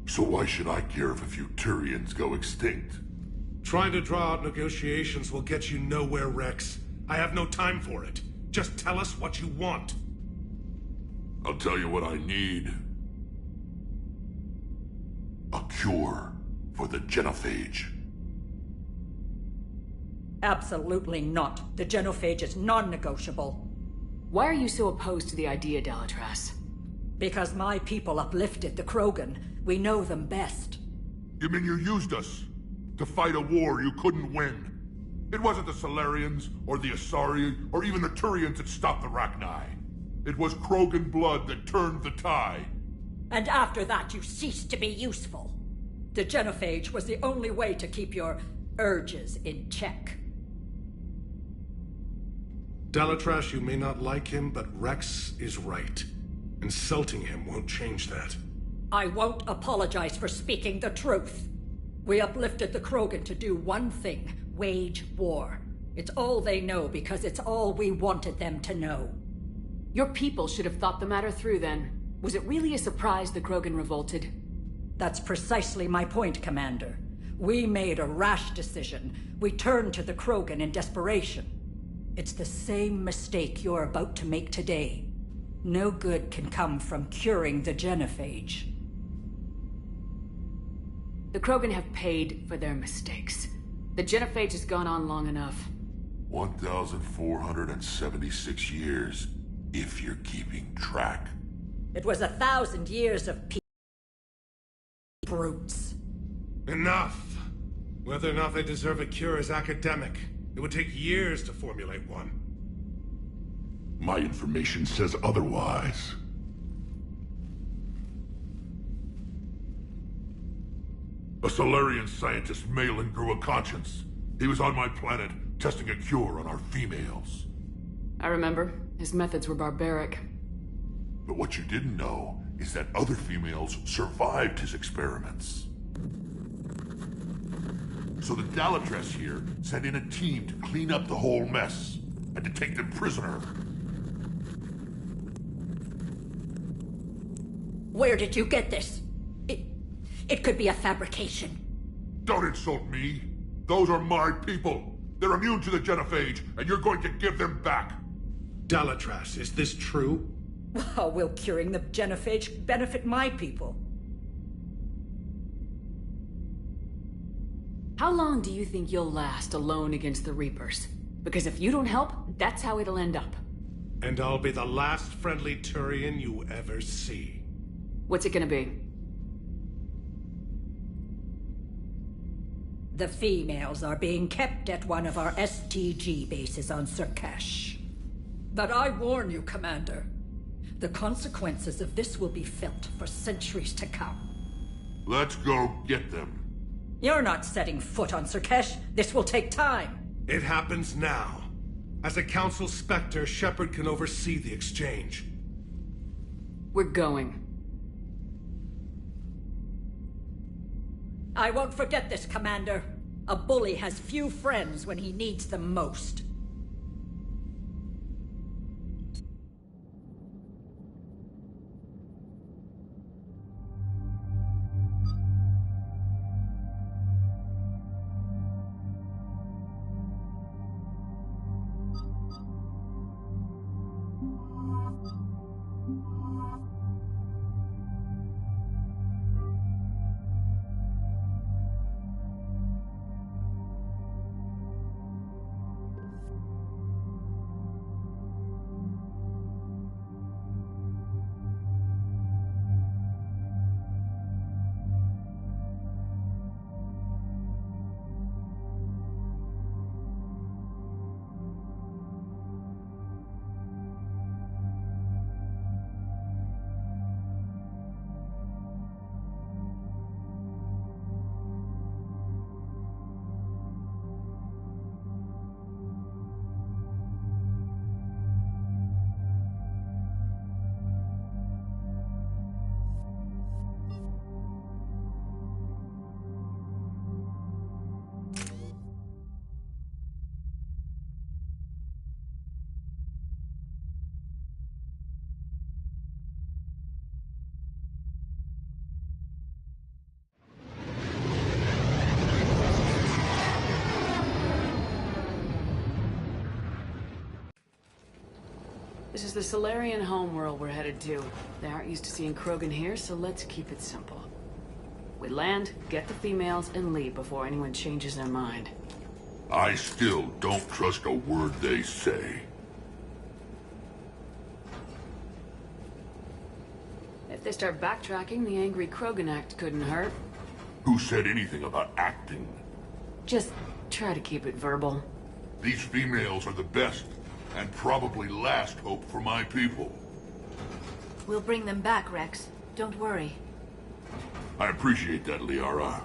Speaker 24: So why should I care if a few Turians go extinct?
Speaker 9: Trying to draw out negotiations will get you nowhere, Rex. I have no time for it. Just tell us what you want.
Speaker 24: I'll tell you what I need. A cure for the genophage.
Speaker 21: Absolutely not. The genophage is non-negotiable.
Speaker 3: Why are you so opposed to the idea, Dalatras?
Speaker 21: Because my people uplifted the Krogan. We know them best.
Speaker 24: You mean you used us to fight a war you couldn't win? It wasn't the Salarians, or the Asari, or even the Turians that stopped the Rachni. It was Krogan blood that turned the tide.
Speaker 21: And after that, you ceased to be useful. The genophage was the only way to keep your urges in check.
Speaker 9: Dalatras, you may not like him, but Rex is right. Insulting him won't change that.
Speaker 21: I won't apologize for speaking the truth. We uplifted the Krogan to do one thing, wage war. It's all they know because it's all we wanted them to know.
Speaker 3: Your people should have thought the matter through then. Was it really a surprise the Krogan revolted?
Speaker 21: That's precisely my point, Commander. We made a rash decision. We turned to the Krogan in desperation. It's the same mistake you're about to make today. No good can come from curing the genophage.
Speaker 3: The Krogan have paid for their mistakes. The genophage has gone on long enough.
Speaker 24: 1,476 years, if you're keeping track.
Speaker 21: It was 1,000 years of brutes.
Speaker 9: Enough! Whether or not they deserve a cure is academic. It would take years to formulate one.
Speaker 24: My information says otherwise. A Solarian scientist, Malin, grew a conscience. He was on my planet, testing a cure on our females.
Speaker 3: I remember. His methods were barbaric.
Speaker 24: But what you didn't know is that other females survived his experiments. So the Dalatress here sent in a team to clean up the whole mess and to take them prisoner.
Speaker 21: Where did you get this? It could be a fabrication.
Speaker 24: Don't insult me. Those are my people. They're immune to the genophage, and you're going to give them back.
Speaker 9: Dalatrass, is this true?
Speaker 21: How will curing the genophage benefit my people?
Speaker 3: How long do you think you'll last alone against the Reapers? Because if you don't help, that's how it'll end up.
Speaker 9: And I'll be the last friendly Turian you ever see.
Speaker 3: What's it gonna be?
Speaker 21: The females are being kept at one of our STG bases on Surkash. But I warn you, Commander. The consequences of this will be felt for centuries to come.
Speaker 24: Let's go get them.
Speaker 21: You're not setting foot on Surkash. This will take time.
Speaker 9: It happens now. As a Council Spectre, Shepard can oversee the exchange.
Speaker 3: We're going.
Speaker 21: I won't forget this, Commander. A bully has few friends when he needs them most.
Speaker 3: This is the Solarian homeworld we're headed to. They aren't used to seeing Krogan here, so let's keep it simple. We land, get the females, and leave before anyone changes their mind.
Speaker 24: I still don't trust a word they say.
Speaker 3: If they start backtracking, the angry Krogan act couldn't hurt.
Speaker 24: Who said anything about acting?
Speaker 3: Just try to keep it verbal.
Speaker 24: These females are the best, and probably last hope for my people.
Speaker 1: We'll bring them back, Rex. Don't worry.
Speaker 24: I appreciate that, Liara.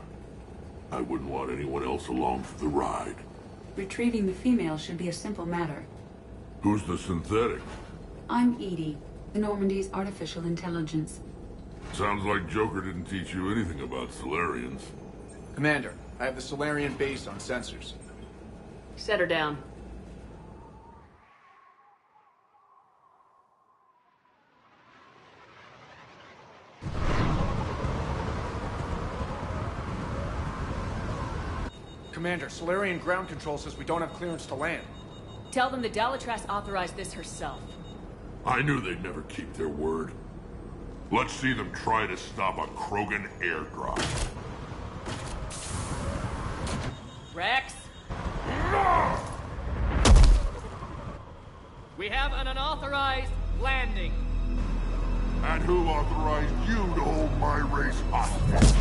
Speaker 24: I wouldn't want anyone else along for the ride.
Speaker 16: Retrieving the female should be a simple matter.
Speaker 24: Who's the synthetic?
Speaker 16: I'm Edie, Normandy's artificial intelligence.
Speaker 24: Sounds like Joker didn't teach you anything about Solarians.
Speaker 18: Commander, I have the Solarian base on sensors.
Speaker 3: Set her down.
Speaker 17: Commander, Solarian ground control says we don't have clearance to land.
Speaker 3: Tell them that Dalatrass authorized this herself.
Speaker 24: I knew they'd never keep their word. Let's see them try to stop a Krogan airdrop.
Speaker 19: Rex? We have an unauthorized landing.
Speaker 24: And who authorized you to hold my race hostage?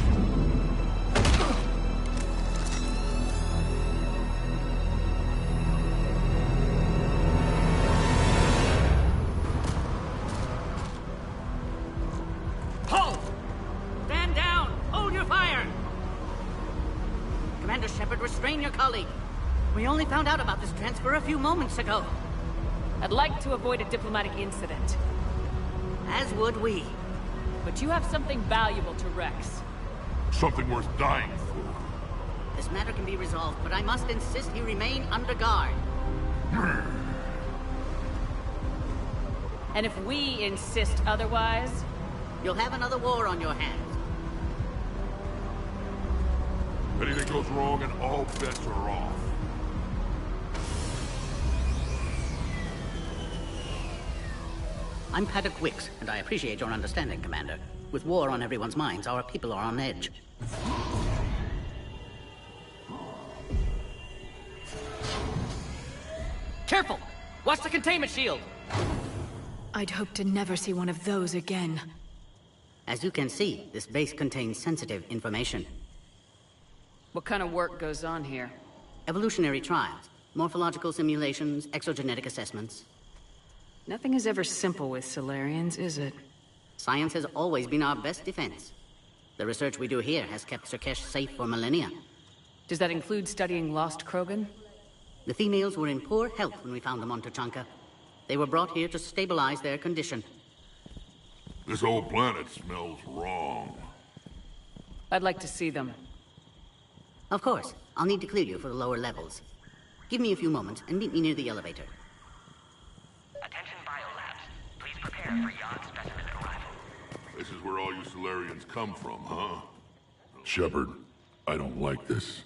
Speaker 19: Halt! Stand down! Hold your fire!
Speaker 20: Commander Shepard, restrain your colleague. We only found out about this transfer a few moments ago.
Speaker 3: I'd like to avoid a diplomatic incident.
Speaker 20: As would we.
Speaker 3: But you have something valuable to Rex.
Speaker 24: Something worth dying for.
Speaker 20: This matter can be resolved, but I must insist he remain under guard.
Speaker 3: And if we insist otherwise...
Speaker 20: You'll have another war on your hands.
Speaker 24: If anything goes wrong and all bets are off.
Speaker 20: I'm Paddock Wicks, and I appreciate your understanding, Commander. With war on everyone's minds, our people are on edge.
Speaker 19: Careful! Watch the containment shield!
Speaker 3: I'd hope to never see one of those again.
Speaker 20: As you can see, this base contains sensitive information.
Speaker 3: What kind of work goes on here?
Speaker 20: Evolutionary trials, morphological simulations, exogenetic assessments.
Speaker 3: Nothing is ever simple with Solarians, is it?
Speaker 20: Science has always been our best defense. The research we do here has kept Surkesh safe for millennia.
Speaker 3: Does that include studying lost Krogan?
Speaker 20: The females were in poor health when we found them on Tuchanka. They were brought here to stabilize their condition.
Speaker 24: This whole planet smells wrong.
Speaker 3: I'd like to see them.
Speaker 20: Of course. I'll need to clear you for the lower levels. Give me a few moments and meet me near the elevator.
Speaker 23: Attention biolabs. Please prepare for yacht specimen arrival.
Speaker 24: This is where all you Solarians come from, huh? Shepard, I don't like this.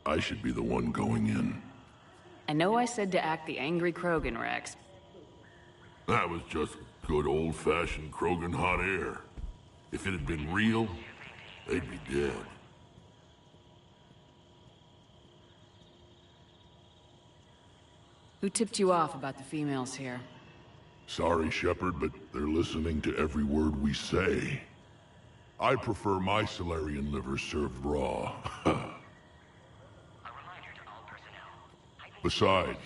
Speaker 24: I should be the one going in.
Speaker 3: I know I said to act the angry Krogan, Rex.
Speaker 24: That was just good old-fashioned Krogan hot air. If it had been real, they'd be dead.
Speaker 3: Who tipped you off about the females here?
Speaker 24: Sorry, Shepard, but they're listening to every word we say. I prefer my Solarian liver served raw. Besides,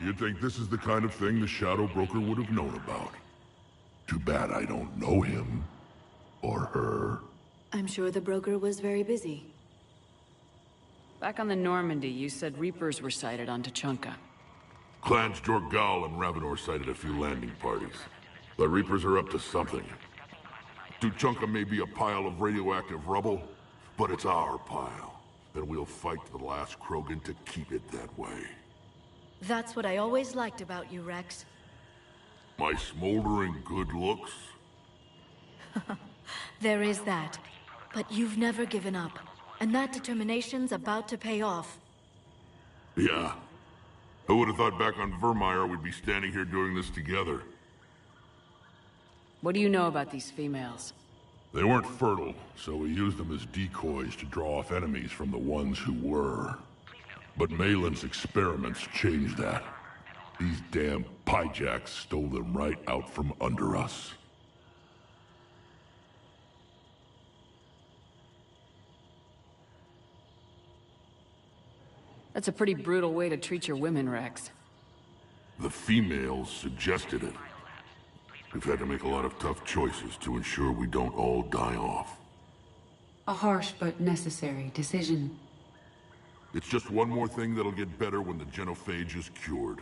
Speaker 24: you'd think this is the kind of thing the Shadow Broker would have known about. Too bad I don't know him. Or her.
Speaker 1: I'm sure the broker was very busy.
Speaker 3: Back on the Normandy, you said Reapers were sighted on Tuchanka.
Speaker 24: Clans Jorgal and Ravenor sighted a few landing parties. The Reapers are up to something. Tuchanka may be a pile of radioactive rubble, but it's our pile. And we'll fight to the last Krogan to keep it that way.
Speaker 1: That's what I always liked about you, Rex.
Speaker 24: My smoldering good looks?
Speaker 1: There is that. But you've never given up. And that determination's about to pay off.
Speaker 24: Yeah. Who would have thought back on Vermeer we'd be standing here doing this together?
Speaker 3: What do you know about these females?
Speaker 24: They weren't fertile, so we used them as decoys to draw off enemies from the ones who were. But Malin's experiments changed that. These damn Pyjaks stole them right out from under us.
Speaker 3: That's a pretty brutal way to treat your women, Rex.
Speaker 24: The females suggested it. We've had to make a lot of tough choices to ensure we don't all die off.
Speaker 16: A harsh but necessary decision.
Speaker 24: It's just one more thing that'll get better when the genophage is cured.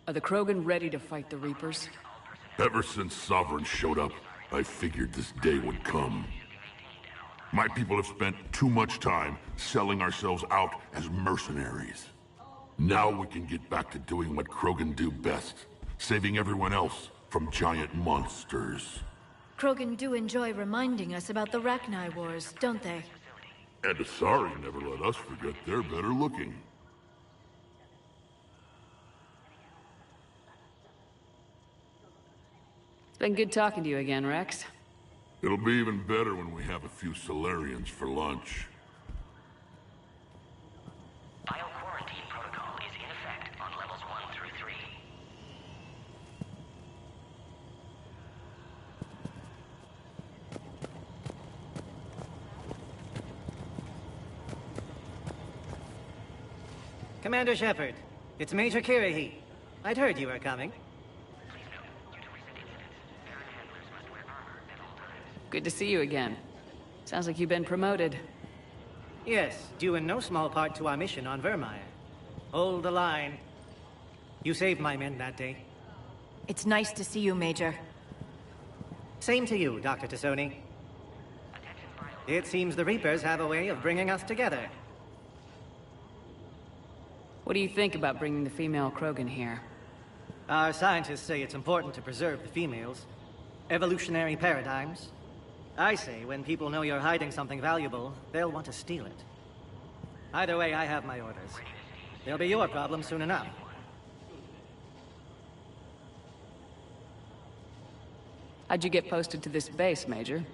Speaker 3: Are the Krogan ready to fight the Reapers?
Speaker 24: Ever since Sovereign showed up, I figured this day would come. My people have spent too much time selling ourselves out as mercenaries. Now we can get back to doing what Krogan do best, saving everyone else from giant monsters.
Speaker 1: Krogan do enjoy reminding us about the Rachni Wars, don't they?
Speaker 24: And Asari never let us forget they're better looking.
Speaker 3: It's been good talking to you again, Rex.
Speaker 24: It'll be even better when we have a few Solarians for lunch.
Speaker 23: Bio-quarantine protocol is in effect on levels 1 through 3.
Speaker 5: Commander Shepard, it's Major Kirahi. I'd heard you were coming.
Speaker 3: Good to see you again. Sounds like you've been promoted.
Speaker 5: Yes, due in no small part to our mission on Vermeer. Hold the line. You saved my men that day.
Speaker 10: It's nice to see you, Major.
Speaker 5: Same to you, Dr. T'Soni. It seems the Reapers have a way of bringing us together.
Speaker 3: What do you think about bringing the female Krogan here?
Speaker 5: Our scientists say it's important to preserve the females. Evolutionary paradigms. I say when people know you're hiding something valuable, they'll want to steal it. Either way, I have my orders. They'll be your problem soon enough.
Speaker 3: How'd you get posted to this base, Major?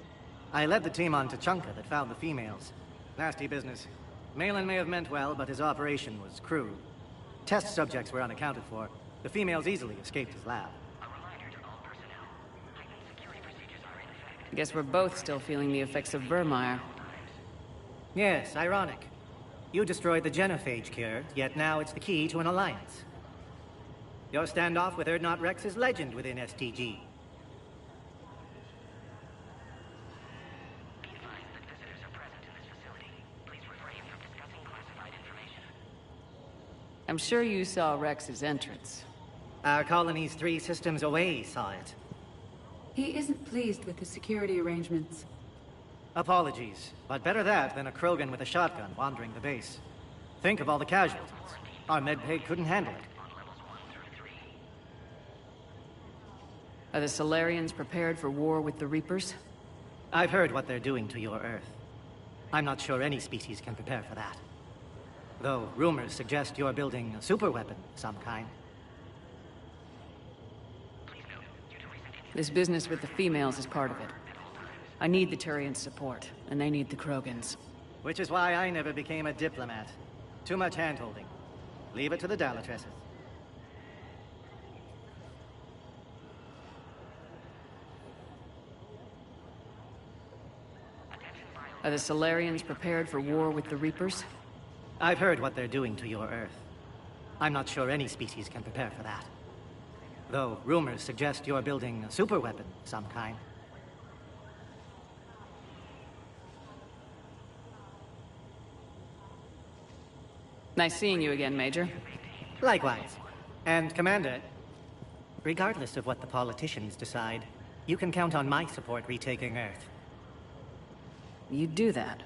Speaker 5: I led the team on Tuchanka that found the females. Nasty business. Malin may have meant well, but his operation was crude. Test subjects were unaccounted for. The females easily escaped his lab.
Speaker 3: I guess we're both still feeling the effects of Vermeer.
Speaker 5: Yes, ironic. You destroyed the genophage cure, yet now it's the key to an alliance. Your standoff with Urdnot Rex is legend within STG.
Speaker 3: I'm sure you saw Rex's entrance.
Speaker 5: Our colony's 3 systems away saw it.
Speaker 16: He isn't pleased with the security arrangements.
Speaker 5: Apologies, but better that than a Krogan with a shotgun wandering the base. Think of all the casualties. Our medbay couldn't handle it.
Speaker 3: Are the Solarians prepared for war with the Reapers?
Speaker 5: I've heard what they're doing to your Earth. I'm not sure any species can prepare for that. Though rumors suggest you're building a superweapon of some kind.
Speaker 3: This business with the females is part of it. I need the Turians' support, and they need the Krogans.
Speaker 5: Which is why I never became a diplomat. Too much hand-holding. Leave it to the Dalatresses.
Speaker 3: Are the Solarians prepared for war with the Reapers?
Speaker 5: I've heard what they're doing to your Earth. I'm not sure any species can prepare for that. Though rumors suggest you're building a superweapon of some kind.
Speaker 3: Nice seeing you again, Major.
Speaker 5: Likewise. And Commander, regardless of what the politicians decide, you can count on my support retaking Earth.
Speaker 3: You'd do that?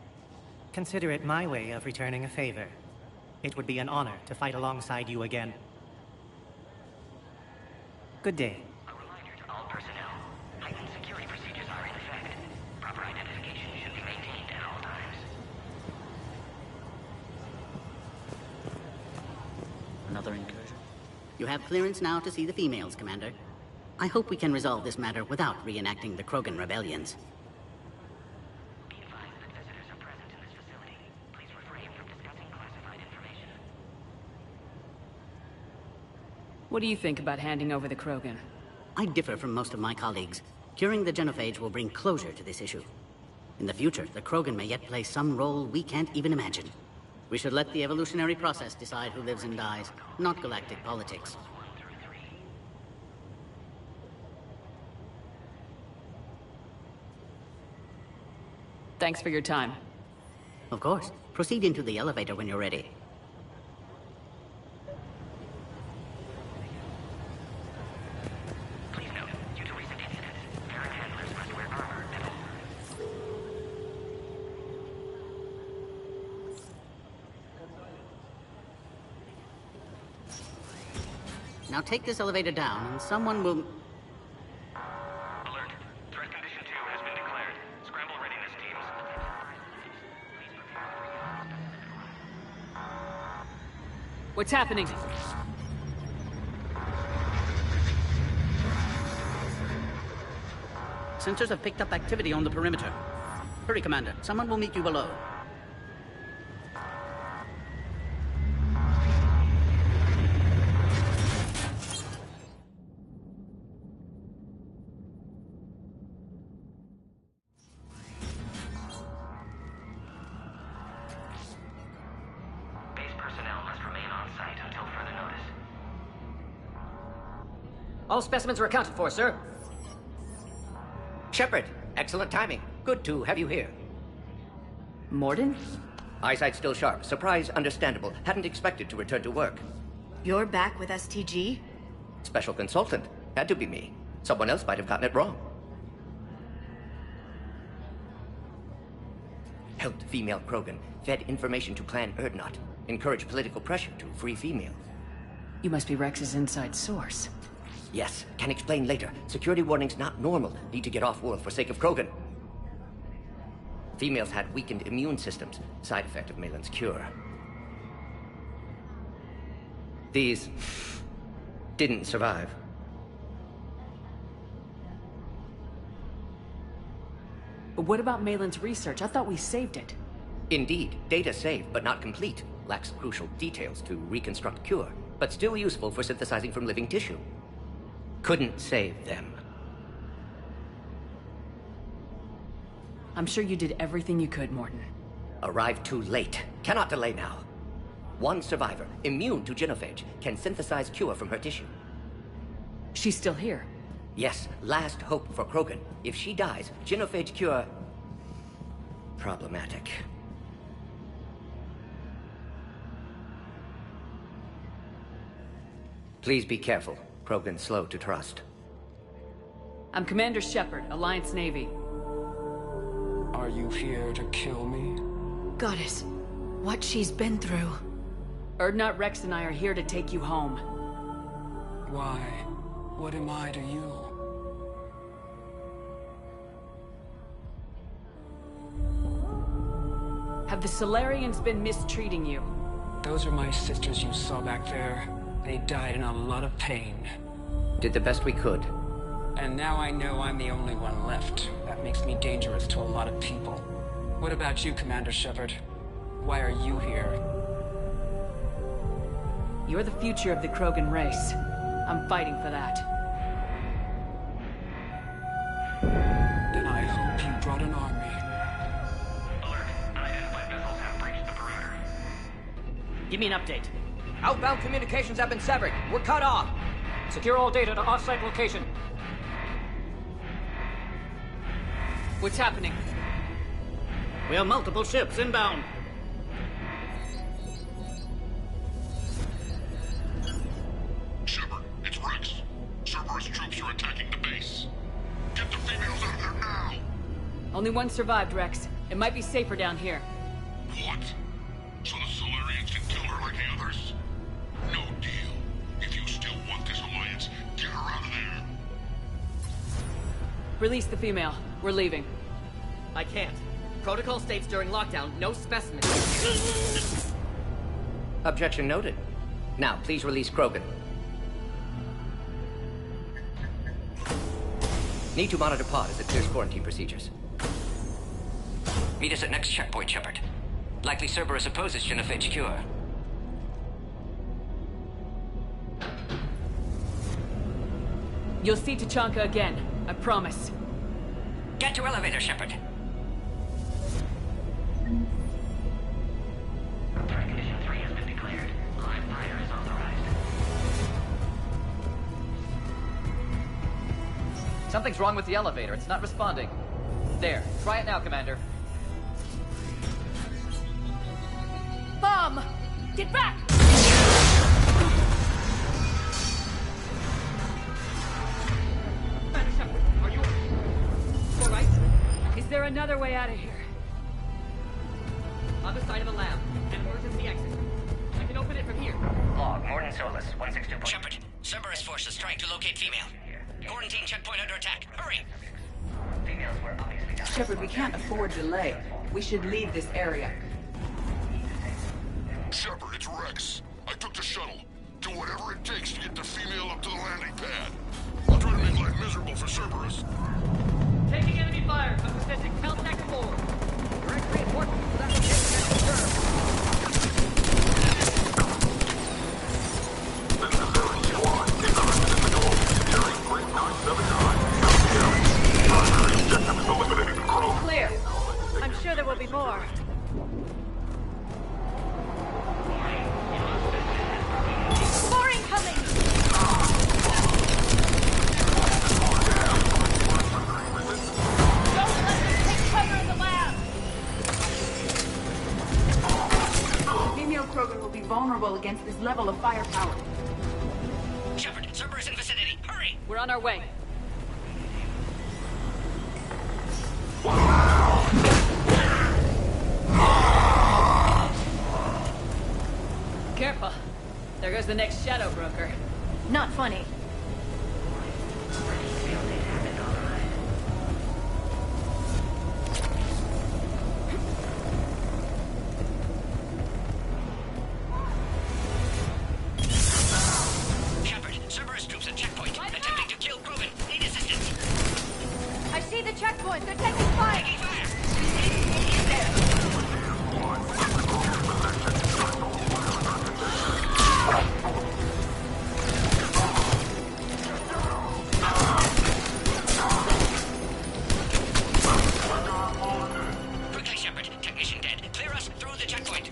Speaker 5: Consider it my way of returning a favor. It would be an honor to fight alongside you again. Good day.
Speaker 23: A reminder to all personnel. Heightened security procedures are in effect. Proper identification should be maintained at all times.
Speaker 20: Another incursion? You have clearance now to see the females, Commander. I hope we can resolve this matter without reenacting the Krogan rebellions.
Speaker 3: What do you think about handing over the Krogan?
Speaker 20: I differ from most of my colleagues. Curing the genophage will bring closure to this issue. In the future, the Krogan may yet play some role we can't even imagine. We should let the evolutionary process decide who lives and dies, not galactic politics.
Speaker 3: Thanks for your time.
Speaker 20: Of course. Proceed into the elevator when you're ready. Now take this elevator down, and someone will...
Speaker 23: Alert. Threat condition 2 has been declared. Scramble readiness teams.
Speaker 3: What's happening?
Speaker 20: Sensors have picked up activity on the perimeter. Hurry, Commander. Someone will meet you below.
Speaker 23: Base personnel must remain on site until further notice.
Speaker 6: All specimens are accounted for, sir. Shepard, excellent timing. Good to have you here.
Speaker 3: Mordin?
Speaker 6: Eyesight still sharp. Surprise understandable. Hadn't expected to return to work.
Speaker 1: You're back with STG?
Speaker 6: Special consultant. Had to be me. Someone else might have gotten it wrong. Helped female Krogan. Fed information to Clan Urdnot. Encouraged political pressure to free females.
Speaker 3: You must be Rex's inside source.
Speaker 6: Yes, can explain later. Security warnings not normal. Need to get off-world for sake of Krogan. Females had weakened immune systems. Side effect of Malin's cure. These... didn't survive.
Speaker 3: But what about Malin's research? I thought we saved it.
Speaker 6: Indeed, data saved, but not complete. Lacks crucial details to reconstruct cure, but still useful for synthesizing from living tissue. Couldn't save them.
Speaker 3: I'm sure you did everything you could, Mordin.
Speaker 6: Arrived too late. Cannot delay now. One survivor, immune to genophage, can synthesize cure from her tissue.
Speaker 3: She's still here?
Speaker 6: Yes, last hope for Krogan. If she dies, genophage cure... problematic. Please be careful. Krogan slow to trust.
Speaker 3: I'm Commander Shepard, Alliance Navy.
Speaker 11: Are you here to kill me?
Speaker 1: Goddess, what she's been through.
Speaker 3: Urdnot, Rex, and I are here to take you home.
Speaker 11: Why? What am I to you?
Speaker 3: Have the Solarians been mistreating you?
Speaker 11: Those are my sisters you saw back there. They died in a lot of pain.
Speaker 6: Did the best we could.
Speaker 11: And now I know I'm the only one left. That makes me dangerous to a lot of people. What about you, Commander Shepard? Why are you here?
Speaker 3: You're the future of the Krogan race. I'm fighting for that.
Speaker 11: Then I hope you brought an army.
Speaker 23: Alert. Unidentified missiles have breached the perimeter.
Speaker 6: Give me an update. Outbound communications have been severed. We're cut off. Secure all data to off-site location.
Speaker 3: What's happening?
Speaker 20: We have multiple ships inbound.
Speaker 24: Shepard, it's Rex. Cerberus troops are attacking the base. Get the females out of there now!
Speaker 3: Only one survived, Rex. It might be safer down here.
Speaker 24: What? So the Solarians can kill her like the others? No deal. If you still want this alliance, get her out of there.
Speaker 3: Release the female. We're leaving.
Speaker 6: I can't. Protocol states during lockdown, no specimens. Objection noted. Now, please release Krogan. Need to monitor pod as it clears quarantine procedures.
Speaker 23: Meet us at next checkpoint, Shepard. Likely Cerberus opposes genophage cure.
Speaker 3: You'll see Tachanka again. I promise.
Speaker 23: Get to elevator, Shepard. Threat condition 3 has been declared. Live fire is authorized.
Speaker 6: Something's wrong with the elevator. It's not responding. There. Try it now, Commander.
Speaker 3: Bomb! Get back!
Speaker 6: Are you all right?
Speaker 3: Is there another way out of here?
Speaker 6: Other side of the lab. An emergency exit. I can open it from here.
Speaker 23: Log, Mordin Solus, 162. Shepard,
Speaker 6: Cerberus forces trying to locate female. Quarantine checkpoint under attack. Hurry!
Speaker 10: Shepard, we can't afford delay. We should leave this area.
Speaker 24: Shepard, it's Rex. I took the shuttle. Do whatever it takes to get the female up to the landing pad. I'll try to make life miserable for Cerberus.
Speaker 19: Taking enemy fire. I'm possessing Caltech 4. Direct reinforcements to that location has confirmed.
Speaker 1: Clear. I'm sure there will be more. More incoming! Don't let them take cover in the lab!
Speaker 10: Female Krogan will be vulnerable against this level of firepower.
Speaker 6: Shepard, Cerberus in vicinity. Hurry!
Speaker 3: We're on our way. Careful. There goes the next shadow broker.
Speaker 1: Not funny.
Speaker 6: Shepard, Cerberus troops at checkpoint. Attempting to kill Krogan. Need assistance.
Speaker 1: I see the checkpoint. They're taking fire.
Speaker 6: Taking fire! Quickly, Shepard. Technician dead. Clear us through the checkpoint.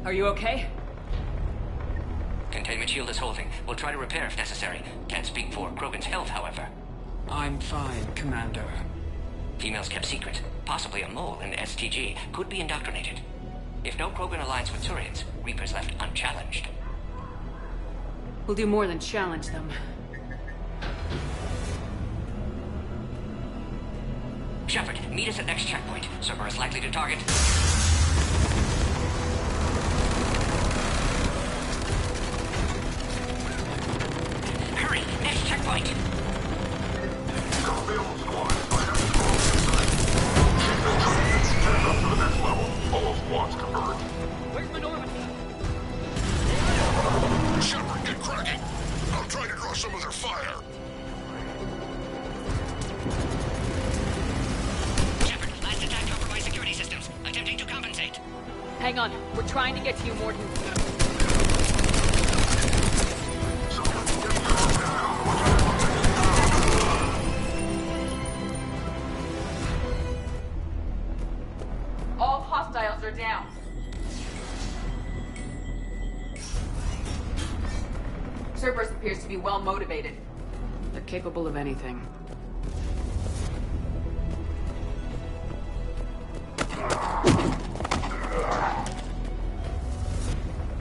Speaker 3: Are you okay?
Speaker 6: Containment shield is holding. We'll try to repair if necessary. Can't speak for Krogan's health, however.
Speaker 11: I'm fine, Commander.
Speaker 6: Females kept secret. Possibly a mole in STG. Could be indoctrinated. If no Krogan alliance with Turians, Reapers left unchallenged.
Speaker 3: We'll do more than challenge them.
Speaker 6: Shepard, meet us at next checkpoint. Cerberus likely to target. Hurry! Next checkpoint!
Speaker 19: Where's Minority?
Speaker 24: Shepard, get cracking! I'll try to draw some of their fire.
Speaker 6: Shepard, last attack over by security systems. Attempting to compensate.
Speaker 3: Hang on. We're trying to get to you, Morton.
Speaker 10: All hostiles are down. Cerberus appears to be well motivated.
Speaker 3: They're capable of anything.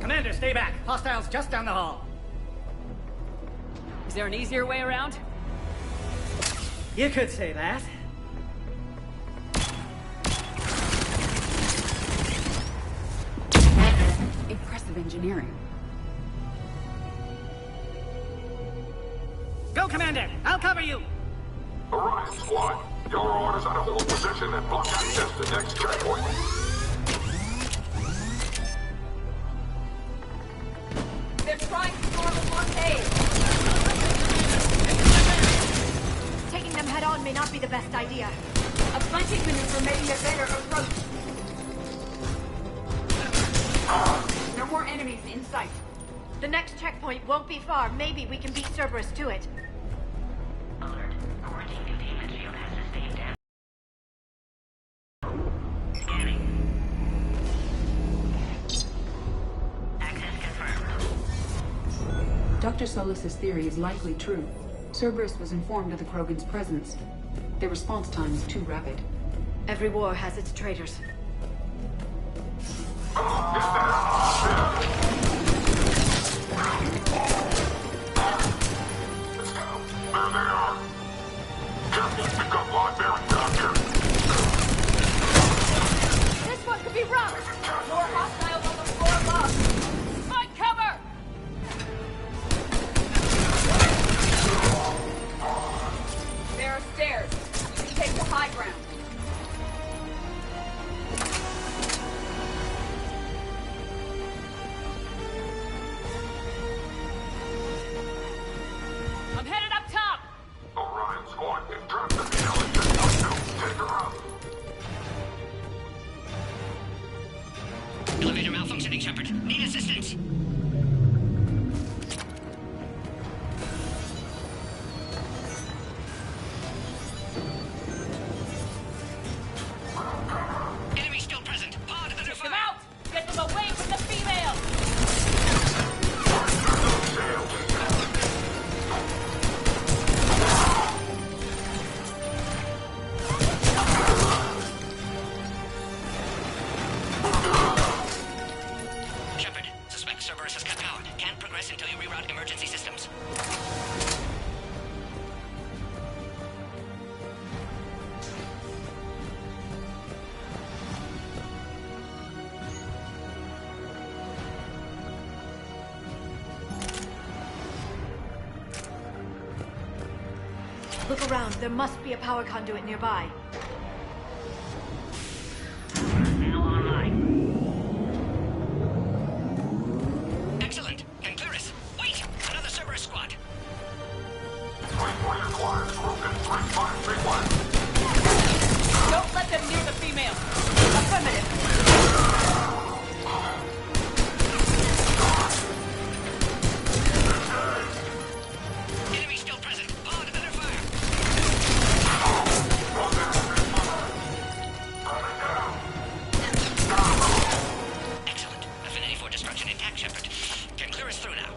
Speaker 5: Commander, stay back. Hostiles just down the hall.
Speaker 3: Is there an easier way around?
Speaker 5: You could say that.
Speaker 10: Impressive engineering.
Speaker 5: Go, Commander! I'll cover you!
Speaker 24: Orion Squad, your orders are to hold position and block access to next checkpoint.
Speaker 10: They're trying to form a blockade.
Speaker 1: Taking them head on may not be the best idea.
Speaker 10: A flanking maneuver may be a better approach. No more enemies in sight.
Speaker 1: The next checkpoint won't be far. Maybe we can beat Cerberus to it.
Speaker 23: Alert. Quarantine containment shield has sustained damage. Scanning. Access confirmed.
Speaker 10: Dr. Solus's theory is likely true. Cerberus was informed of the Krogan's presence. Their response time is too rapid.
Speaker 1: Every war has its traitors.
Speaker 24: There they are. Careful, we've got live bearings down here.
Speaker 1: This one could be rough.
Speaker 10: More hostiles. high ground.
Speaker 19: I'm headed up top!
Speaker 24: Orion squad, if trapped in the alley, just take her out.
Speaker 6: Elevator malfunctioning, Shepard. Need assistance. Enemy still present. Pod under
Speaker 19: Get
Speaker 6: fire.
Speaker 19: them out! Get them away from the female!
Speaker 6: Shepard, suspect Cerberus has cut power. Can't progress until you reroute emergency systems.
Speaker 1: Look around. There must be a power conduit nearby.
Speaker 23: Now online.
Speaker 6: Excellent. Concurus. Wait! Another Cerberus squad.
Speaker 24: 3-point acquired, Krogan 3531.
Speaker 19: Don't let them near the female! Affirmative!
Speaker 6: Enemy still present. Pod under fire. Excellent. Affinity for destruction intact, Shepard. Can clear us through now.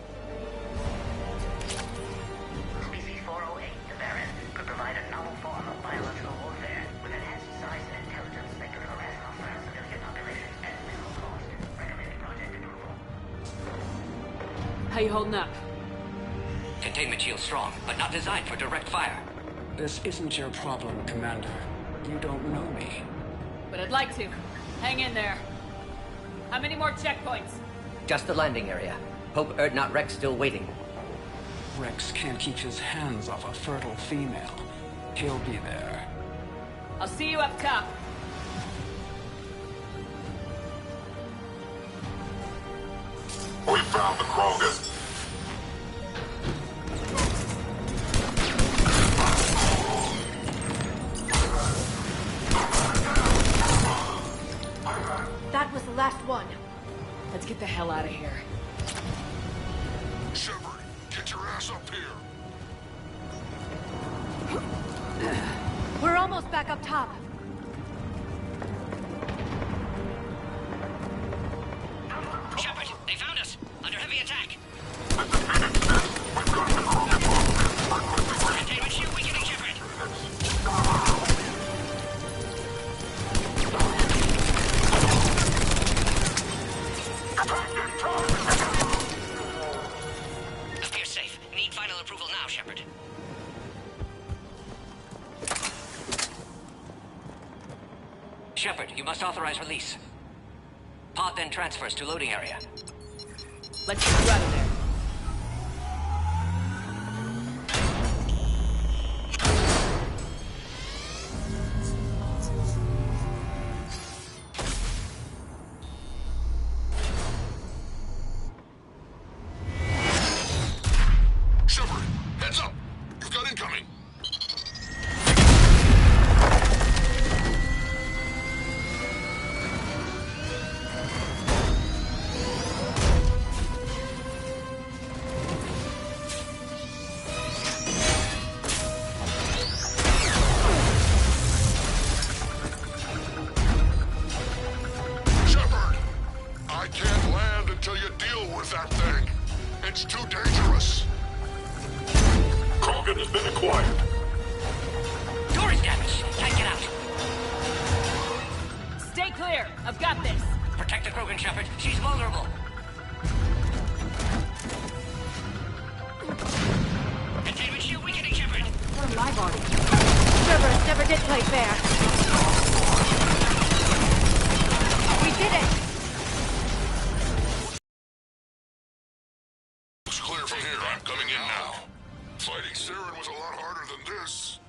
Speaker 23: BC-408, Tavares, could provide a novel form of biological warfare with enhanced size and intelligence that could harass hostile civilian populations at minimal cost. Recommended project approval.
Speaker 3: How you holding up?
Speaker 6: Containment shield strong, but not designed for direct fire.
Speaker 11: This isn't your problem, Commander. You don't know me.
Speaker 19: But I'd like to. Hang in there. How many more checkpoints?
Speaker 6: Just the landing area. Hope Erdnot Rex still waiting.
Speaker 11: Rex can't keep his hands off a fertile female. He'll be there.
Speaker 19: I'll see you up top.
Speaker 24: We found the Krogan.
Speaker 1: That was the last one.
Speaker 19: Let's get the hell out of here.
Speaker 24: Shepard, get your ass up here.
Speaker 1: We're almost back up top.
Speaker 6: Shepard, they found us. Under heavy attack. Containment shield weakening, Shepard. Appears safe. Need final approval now, Shepard. Shepard, you must authorize release. Pod then transfers to loading area.
Speaker 19: Let's get you out of there.
Speaker 24: Shepard, heads up. You've got incoming. Shepard, I can't land until you deal with that thing. It's too dangerous. Krogan has been acquired.
Speaker 6: Door is damaged. Can't get out.
Speaker 19: Stay clear. I've got this.
Speaker 6: Protect the Krogan, Shepard. She's vulnerable. Containment shield weakening, Shepard.
Speaker 1: From my body. Cerberus never did play fair. We did it!
Speaker 24: Looks clear from here. I'm coming in now. Fighting Saren was a lot harder than this.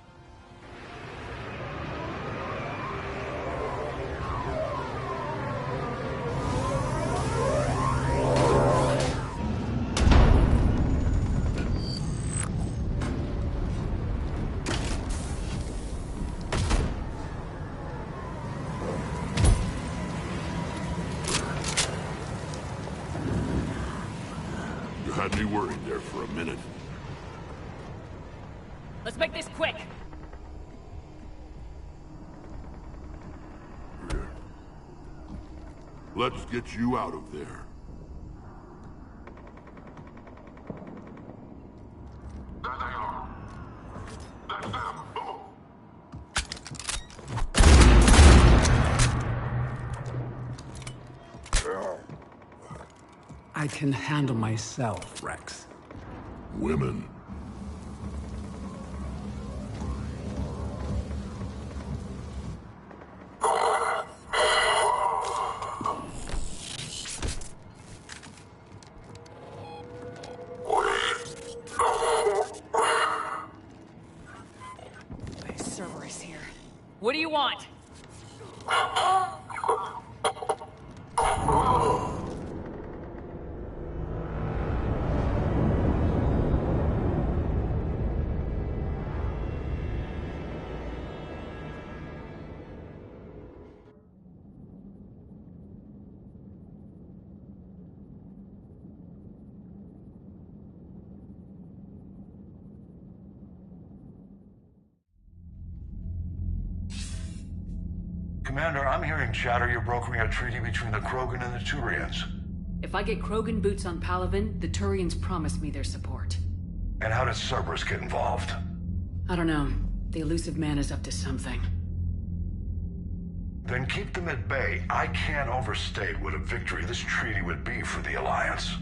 Speaker 24: Had me worried there for a minute.
Speaker 19: Let's make this quick.
Speaker 24: Let's get you out of there. There they are. That's them.
Speaker 11: I can handle myself, Rex.
Speaker 24: Women.
Speaker 19: Cerberus here. What do you want?
Speaker 7: Commander, I'm hearing chatter you're brokering a treaty between the Krogan and the Turians.
Speaker 3: If I get Krogan boots on Palaven, the Turians promise me their support.
Speaker 7: And how does Cerberus get involved?
Speaker 3: I don't know. The elusive man is up to something.
Speaker 7: Then keep them at bay. I can't overstate what a victory this treaty would be for the Alliance.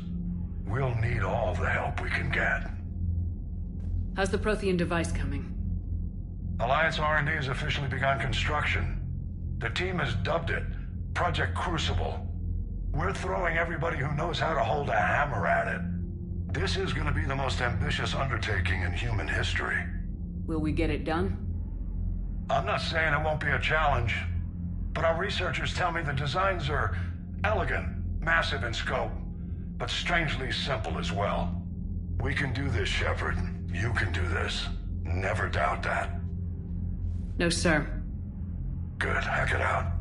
Speaker 7: We'll need all the help we can get.
Speaker 3: How's the Prothean device coming?
Speaker 7: Alliance R&D has officially begun construction. The team has dubbed it Project Crucible. We're throwing everybody who knows how to hold a hammer at it. This is going to be the most ambitious undertaking in human history.
Speaker 3: Will we get it done?
Speaker 7: I'm not saying it won't be a challenge, but our researchers tell me the designs are elegant, massive in scope, but strangely simple as well. We can do this, Shepard. You can do this. Never doubt that.
Speaker 3: No, sir.
Speaker 7: Good. Hack it out.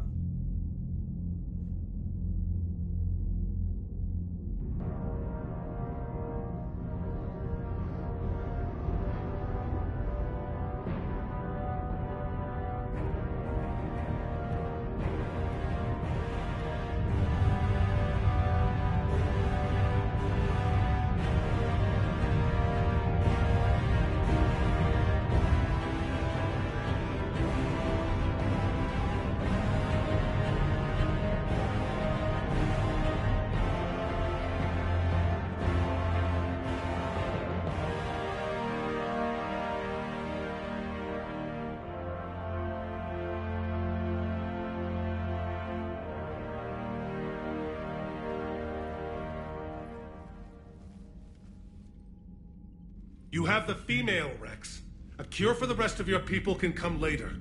Speaker 12: You have the female, Rex. A cure for the rest of your people can come later.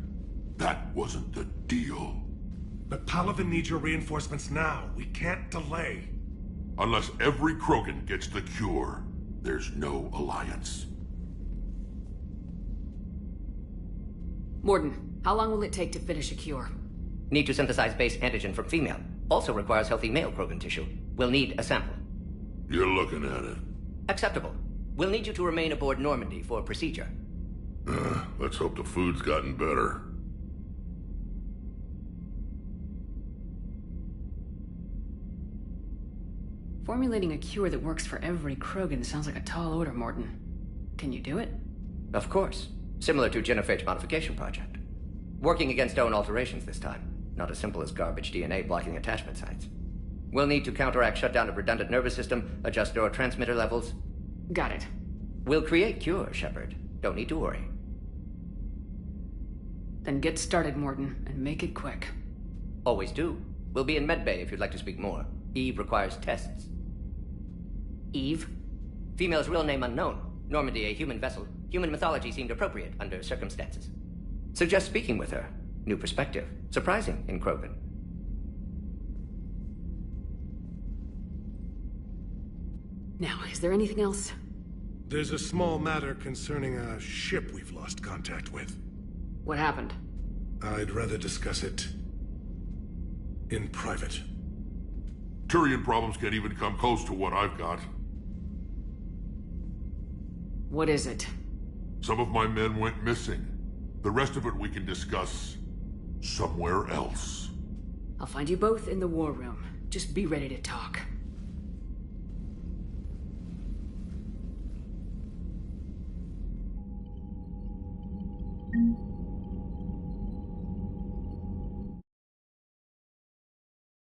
Speaker 24: That wasn't the deal.
Speaker 12: But Palaven needs your reinforcements now. We can't delay.
Speaker 24: Unless every Krogan gets the cure, there's no alliance.
Speaker 3: Mordin, how long will it take to finish a cure?
Speaker 6: Need to synthesize base antigen from female. Also requires healthy male Krogan tissue. We'll need a sample.
Speaker 24: You're looking at it.
Speaker 6: Acceptable. We'll need you to remain aboard Normandy for procedure.
Speaker 24: Let's hope the food's gotten better.
Speaker 3: Formulating a cure that works for every Krogan sounds like a tall order, Mordin. Can you do it?
Speaker 6: Of course. Similar to Genophage Modification Project. Working against own alterations this time. Not as simple as garbage DNA blocking attachment sites. We'll need to counteract shutdown of redundant nervous system, adjust neurotransmitter levels.
Speaker 3: Got it.
Speaker 6: We'll create cure, Shepard. Don't need to worry.
Speaker 3: Then get started, Mordin, and make it quick.
Speaker 6: Always do. We'll be in medbay if you'd like to speak more. Eve requires tests.
Speaker 3: Eve?
Speaker 6: Female's real name unknown. Normandy, a human vessel. Human mythology seemed appropriate under circumstances. Suggest speaking with her. New perspective. Surprising in Krogan.
Speaker 3: Now, is there anything else?
Speaker 12: There's a small matter concerning a ship we've lost contact with.
Speaker 3: What happened?
Speaker 12: I'd rather discuss it in private.
Speaker 24: Turian problems can't even come close to what I've got.
Speaker 3: What is it?
Speaker 24: Some of my men went missing. The rest of it we can discuss somewhere else.
Speaker 3: I'll find you both in the war room. Just be ready to talk.